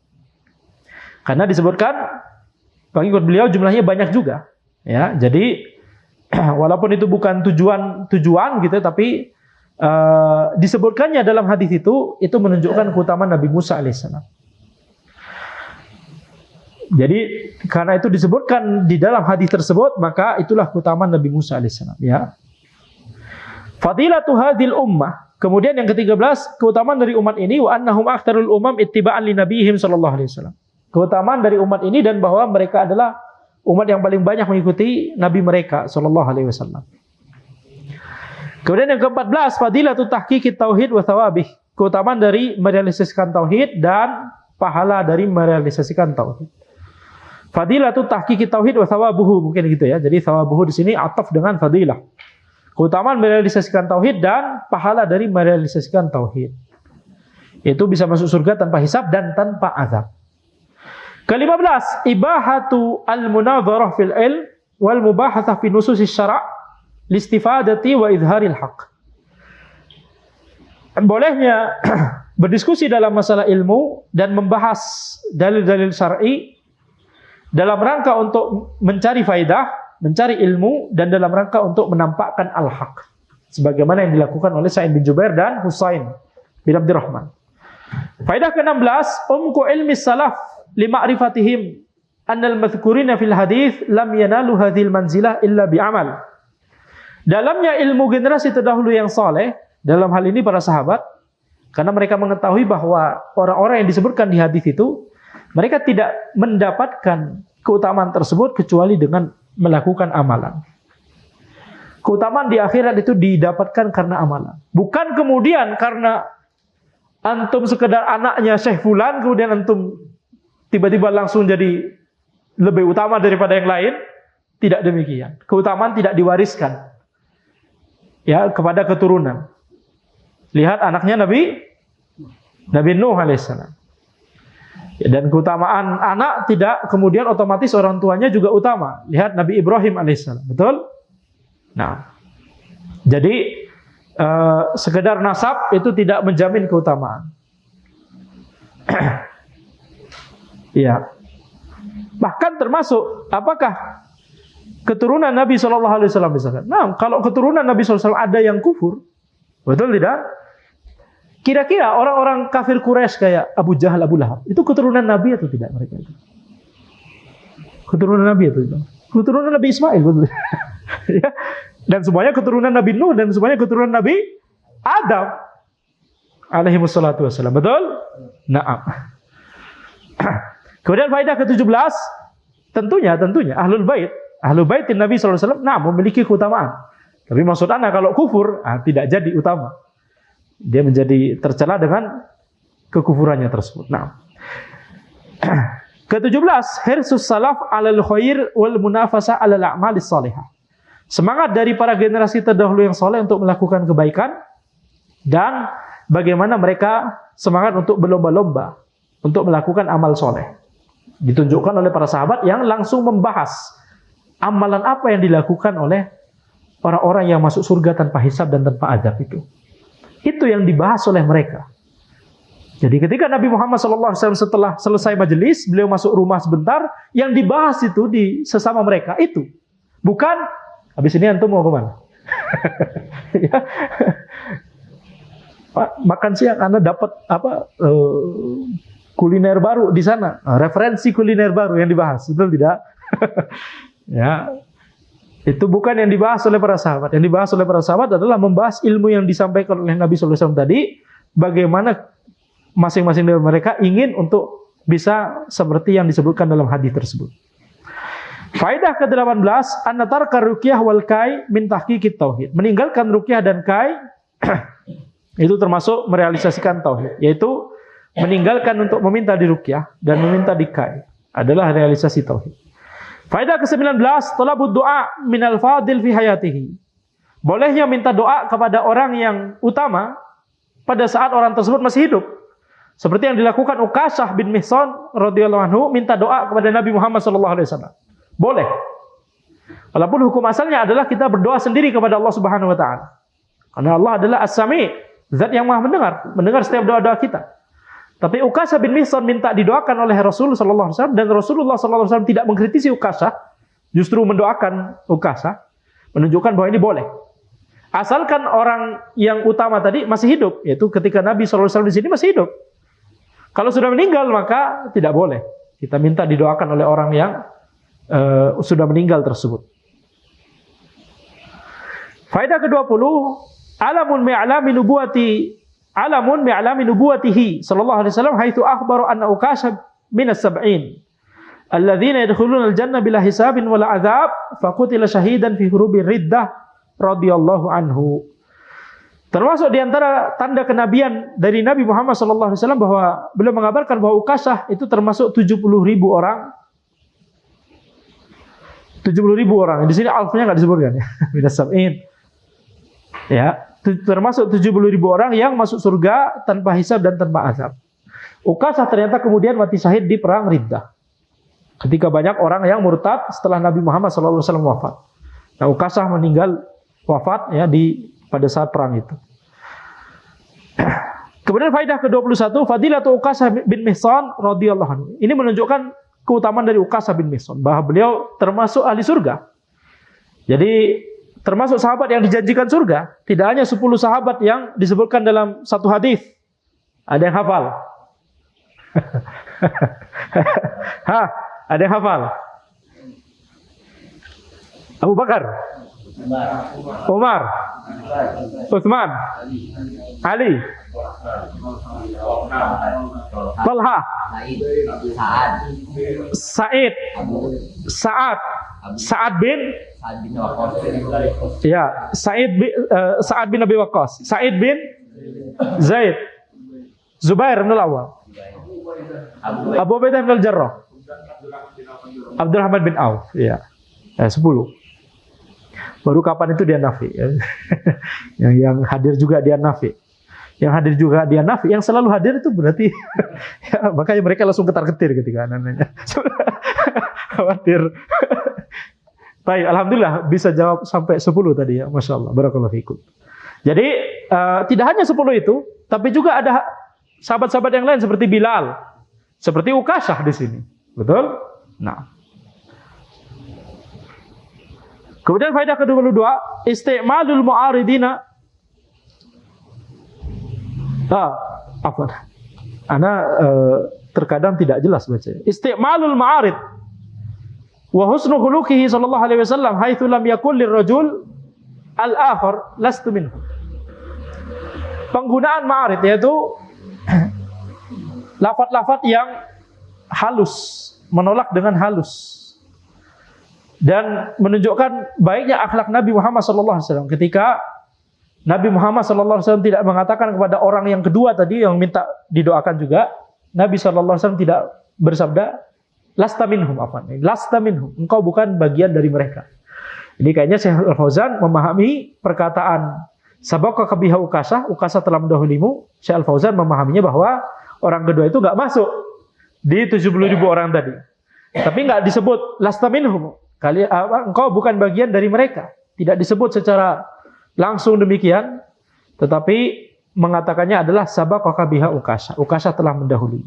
Karena disebutkan pengikut beliau jumlahnya banyak juga. Ya, jadi walaupun itu bukan tujuan gitu, tapi disebutkannya dalam hadis itu menunjukkan keutamaan Nabi Musa alaihissalam. Jadi karena itu disebutkan di dalam hadis tersebut, maka itulah keutamaan Nabi Musa alaihissalam. Ya. Fadilatu hadhil ummah. Kemudian yang ke-13, keutamaan dari umat ini, wa annahum aktsarul umam ittiba'an li nabiyihim sallallahu alaihi wasallam. Keutamaan dari umat ini dan bahwa mereka adalah umat yang paling banyak mengikuti nabi mereka sallallahu alaihi wasallam. Kemudian yang ke-14, fadilatu tahqiqit tauhid wa thawabih. Keutamaan dari merealisasikan tauhid dan pahala dari merealisasikan tauhid. Fadilatu tahqiqit tauhid wa thawabuhu, mungkin gitu ya. Jadi thawabuhu di sini ataf dengan fadilah. Keutamaan merealisasikan tauhid dan pahala dari merealisasikan tauhid. Itu bisa masuk surga tanpa hisab dan tanpa azab. Ke-15, ibahatu al-munadharah fil ilm wal mubahatsah fi nususis syara' listifadati wa izharil haq. Bolehnya berdiskusi dalam masalah ilmu dan membahas dalil-dalil syar'i dalam rangka untuk mencari faidah, mencari ilmu, dan dalam rangka untuk menampakkan al-haq, sebagaimana yang dilakukan oleh Sa'id bin Jubair dan Husain bin Abdurrahman. Faidah ke-16, umku ilmi salaf lima'rifatihim annal madhkurina fil hadis lam yanalu hadhil manzilah illa bi'amal. Dalamnya ilmu generasi terdahulu yang saleh, dalam hal ini para sahabat, karena mereka mengetahui bahwa orang-orang yang disebutkan di hadis itu, mereka tidak mendapatkan keutamaan tersebut kecuali dengan melakukan amalan. Keutamaan di akhirat itu didapatkan karena amalan. Bukan kemudian karena antum sekedar anaknya Syekh Fulan, kemudian antum tiba-tiba langsung jadi lebih utama daripada yang lain. Tidak demikian. Keutamaan tidak diwariskan ya kepada keturunan. Lihat anaknya Nabi Nuh alaihissalam. Ya, dan keutamaan anak tidak kemudian otomatis orang tuanya juga utama. Lihat Nabi Ibrahim alaihissalam, betul? Nah, jadi sekedar nasab itu tidak menjamin keutamaan. Ya. Bahkan termasuk apakah keturunan Nabi SAW misalkan. Nah, kalau keturunan Nabi SAW ada yang kufur, betul tidak? Kira-kira orang-orang kafir Quraisy kayak Abu Jahal, Abu Lahab, itu keturunan Nabi atau tidak mereka itu? Keturunan Nabi atau tidak? Keturunan Nabi Ismail, betul. Ya. Dan semuanya keturunan Nabi Nuh dan semuanya keturunan Nabi Adam alaihi wassalatu wassalam, betul? Naam. Kemudian faedah ke-17, tentunya Ahlul Bait Nabi SAW memiliki keutamaan. Tapi maksud anda kalau kufur, tidak jadi utama. Dia menjadi tercela dengan kekufurannya tersebut. Nah, ke-17, hirsus salaf alal khair wal munafasa alal a'malis salihah. Semangat dari para generasi terdahulu yang soleh untuk melakukan kebaikan dan bagaimana mereka semangat untuk berlomba-lomba untuk melakukan amal soleh. Ditunjukkan oleh para sahabat yang langsung membahas amalan apa yang dilakukan oleh orang-orang yang masuk surga tanpa hisab dan tanpa azab itu. Itu yang dibahas oleh mereka. Jadi ketika Nabi Muhammad SAW setelah selesai majelis, beliau masuk rumah sebentar, yang dibahas itu di sesama mereka itu. Bukan, habis ini antum mau kemana? Ya. Makan siang Anda dapat kuliner baru di sana, referensi kuliner baru yang dibahas, betul tidak? Ya, itu bukan yang dibahas oleh para sahabat. Yang dibahas oleh para sahabat adalah membahas ilmu yang disampaikan oleh Nabi SAW tadi, bagaimana masing-masing dari mereka ingin untuk bisa seperti yang disebutkan dalam hadis tersebut. Faedah ke-18, an-tarka ruqyah wal kai min tahqiqit tauhid. Meninggalkan ruqyah dan kai itu termasuk merealisasikan tauhid, yaitu meninggalkan untuk meminta di ruqyah dan meminta di kai adalah realisasi tauhid. Faedah ke-19, talabud du'a minal fadil fi hayatihi. Bolehnya minta doa kepada orang yang utama pada saat orang tersebut masih hidup. Seperti yang dilakukan Uqashah bin Mihsan radhiyallahu anhu, minta doa kepada Nabi Muhammad sallallahu alaihi wasallam. Boleh. Walaupun hukum asalnya adalah kita berdoa sendiri kepada Allah Subhanahu wa taala. Karena Allah adalah As-Sami', zat yang Maha mendengar setiap doa-doa kita. Tapi Uqashah bin Mihsan minta didoakan oleh Rasul sallallahu alaihi wasallam, dan Rasulullah sallallahu alaihi wasallam tidak mengkritisi Uqashah, justru mendoakan Uqashah, menunjukkan bahwa ini boleh. Asalkan orang yang utama tadi masih hidup, yaitu ketika Nabi sallallahu alaihi wasallam di sini masih hidup. Kalau sudah meninggal maka tidak boleh. Kita minta didoakan oleh orang yang sudah meninggal tersebut. Faedah ke-20, alamun mi'alami nubuwatihi sallallahu alaihi wasallam haitsu akhbara anna Uqashah min as-sab'in alladzina yadkhuluna al-jannah bila hisabin wala adzab faqutila syahidan fi hurubir riddah radhiyallahu anhu. Termasuk di antara tanda kenabian dari Nabi Muhammad sallallahu alaihi wasallam bahwa beliau mengabarkan bahwa Uqashah itu termasuk 70.000 orang. 70.000 orang. Di sini alfnya enggak disebutkan ya. Minas sab'in. Ya, termasuk 70.000 orang yang masuk surga tanpa hisab dan tanpa azab. Uqashah ternyata kemudian mati syahid di perang Riddah. Ketika banyak orang yang murtad setelah Nabi Muhammad SAW wafat. Nah, Uqashah meninggal wafat ya pada saat perang itu. Kemudian faedah ke-21, fadilatu Uqashah bin Mihsan radhiyallahu anhu. Ini menunjukkan keutamaan dari Uqashah bin Mihsan, bahwa beliau termasuk ahli surga. Jadi termasuk sahabat yang dijanjikan surga. Tidak hanya 10 sahabat yang disebutkan dalam satu hadis. Ada yang hafal? Ada yang hafal? Abu Bakar, Umar, Utsman, Ali, Talha, Sa'ad bin Sa'ad bin Abi Waqqas, Sa'id bin Zaid, Zubair bin Al-Awwam, Abu Ubaidah bin Al-Jarrah, Abdurrahman bin Auf, ya. 10. Baru kapan itu dia nafi? yang hadir juga dia nafi. Yang hadir juga dia nafi. Yang selalu hadir itu berarti ya, makanya mereka langsung ketar-ketir ketika anak-anaknya. Khawatir. Baik, alhamdulillah bisa jawab sampai 10 tadi ya. Masya Allah, barakallahu fikum. Jadi tidak hanya 10 itu, tapi juga ada sahabat-sahabat yang lain seperti Bilal, seperti Uqashah di sini. Betul? Nah. Kemudian faedah ke-22, isti'malul mu'aridina. Ana terkadang tidak jelas baca. Isti'malul ma'arid wa husnu khuluqihi sallallahu alaihi wasallam haitsu lam yakul lirrajul al-akhar lastu minhu. Penggunaan ma'arid yaitu lafaz-lafaz yang halus, menolak dengan halus. Dan menunjukkan baiknya akhlak Nabi Muhammad SAW ketika Nabi Muhammad SAW tidak mengatakan kepada orang yang kedua tadi yang minta didoakan juga, Nabi SAW tidak bersabda lasta minhum, lasta minhum, engkau bukan bagian dari mereka. Ini kayaknya Syekh Al-Fauzan memahami perkataan sabaqaka biha Uqashah telah mendahulumu. Syekh Al-Fauzan memahaminya bahwa orang kedua itu enggak masuk di 70.000 orang tadi. Tapi enggak disebut lasta minhum. Engkau bukan bagian dari mereka. Tidak disebut secara langsung demikian, tetapi mengatakannya adalah sabaqaka biha Ukasha. Ukasha telah mendahului.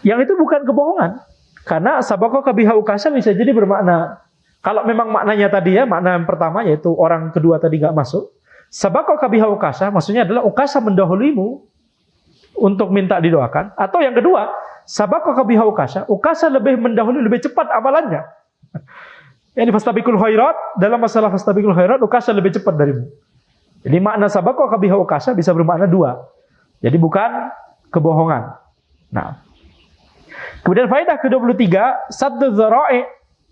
Yang itu bukan kebohongan. Karena sabaqaka biha Ukasha bisa jadi bermakna, kalau memang maknanya tadi ya, makna yang pertama yaitu orang kedua tadi nggak masuk. Sabaqaka biha Ukasha maksudnya adalah Ukasha mendahulimu untuk minta didoakan. Atau yang kedua, sabaqaka biha Ukasha, Ukasha lebih mendahului, lebih cepat amalannya. Yang fastabiqul khairat, dalam masalah fastabiqul khairat, Ukasha lebih cepat darimu. Jadi makna sabaqaka biha Ukasha bisa bermakna dua. Jadi bukan kebohongan. Nah, kemudian faedah ke-23, saddu dzara'i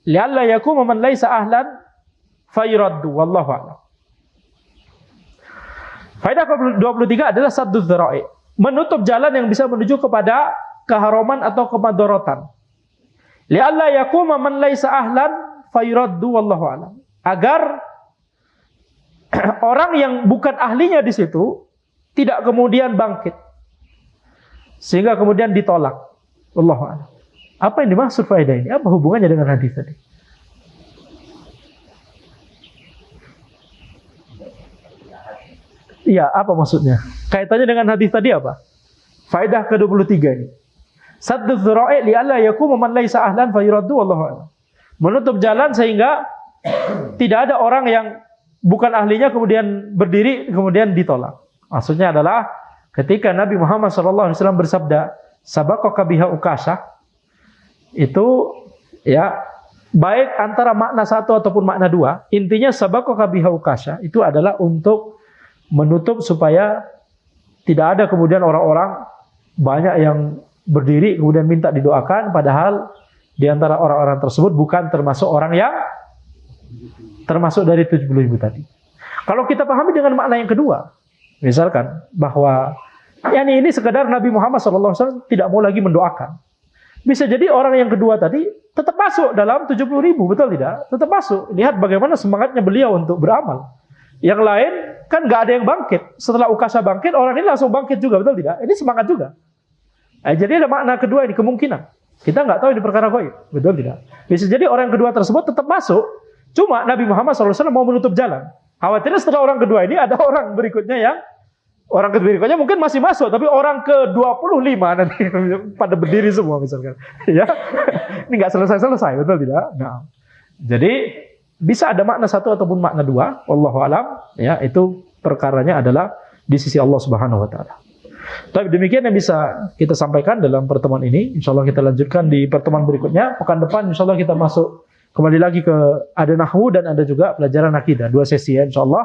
li'alla yakuma man laisa ahlan fayuraddu wallahu a'lam. Faedah ke-23 adalah saddu dzara'i, menutup jalan yang bisa menuju kepada keharuman atau kemadharatan. Li'alla yakuma man laisa ahlan fayuraddu wallahu a'lam. Agar orang yang bukan ahlinya di situ tidak kemudian bangkit sehingga kemudian ditolak. Wallahu a'lam. Apa yang dimaksud faedah ini? Apa hubungannya dengan hadis tadi? Iya, apa maksudnya? Kaitannya dengan hadis tadi apa? Faedah ke-23 ini. Saddu dzara'i li'alla yakuma man laisa ahlan fayuraddu wallahu a'lam. Menutup jalan sehingga tidak ada orang yang bukan ahlinya kemudian berdiri kemudian ditolak. Maksudnya adalah ketika Nabi Muhammad SAW bersabda sabaqaka biha Ukasha, itu ya baik antara makna satu ataupun makna dua, intinya sabaqaka biha Ukasha itu adalah untuk menutup supaya tidak ada kemudian orang-orang banyak yang berdiri kemudian minta didoakan, padahal di antara orang-orang tersebut bukan termasuk orang yang termasuk dari 70.000 tadi. Kalau kita pahami dengan makna yang kedua, misalkan bahwa ini sekedar Nabi Muhammad SAW tidak mau lagi mendoakan. Bisa jadi orang yang kedua tadi tetap masuk dalam 70.000, betul tidak? Tetap masuk. Lihat bagaimana semangatnya beliau untuk beramal. Yang lain kan nggak ada yang bangkit. Setelah Ukasha bangkit, orang ini langsung bangkit juga, betul tidak? Ini semangat juga. Jadi ada makna kedua ini, kemungkinan. Kita nggak tahu ini perkara gaib, betul tidak? Bisa jadi orang kedua tersebut tetap masuk, cuma Nabi Muhammad SAW mau menutup jalan. Khawatirnya setelah orang kedua ini ada orang berikutnya yang orang berikutnya mungkin masih masuk, tapi orang ke-25 nanti pada berdiri semua misalkan. Ya, ini nggak selesai-selesai, betul tidak? Nah, jadi bisa ada makna satu ataupun makna dua, wallahu alam. Ya, itu perkaranya adalah di sisi Allah Subhanahu Wa Taala. Tapi demikian yang bisa kita sampaikan dalam pertemuan ini. Insya Allah kita lanjutkan di pertemuan berikutnya. Pekan depan insya Allah kita masuk kembali lagi ke ada nahwu dan ada juga pelajaran akidah. 2 sesi ya insya Allah.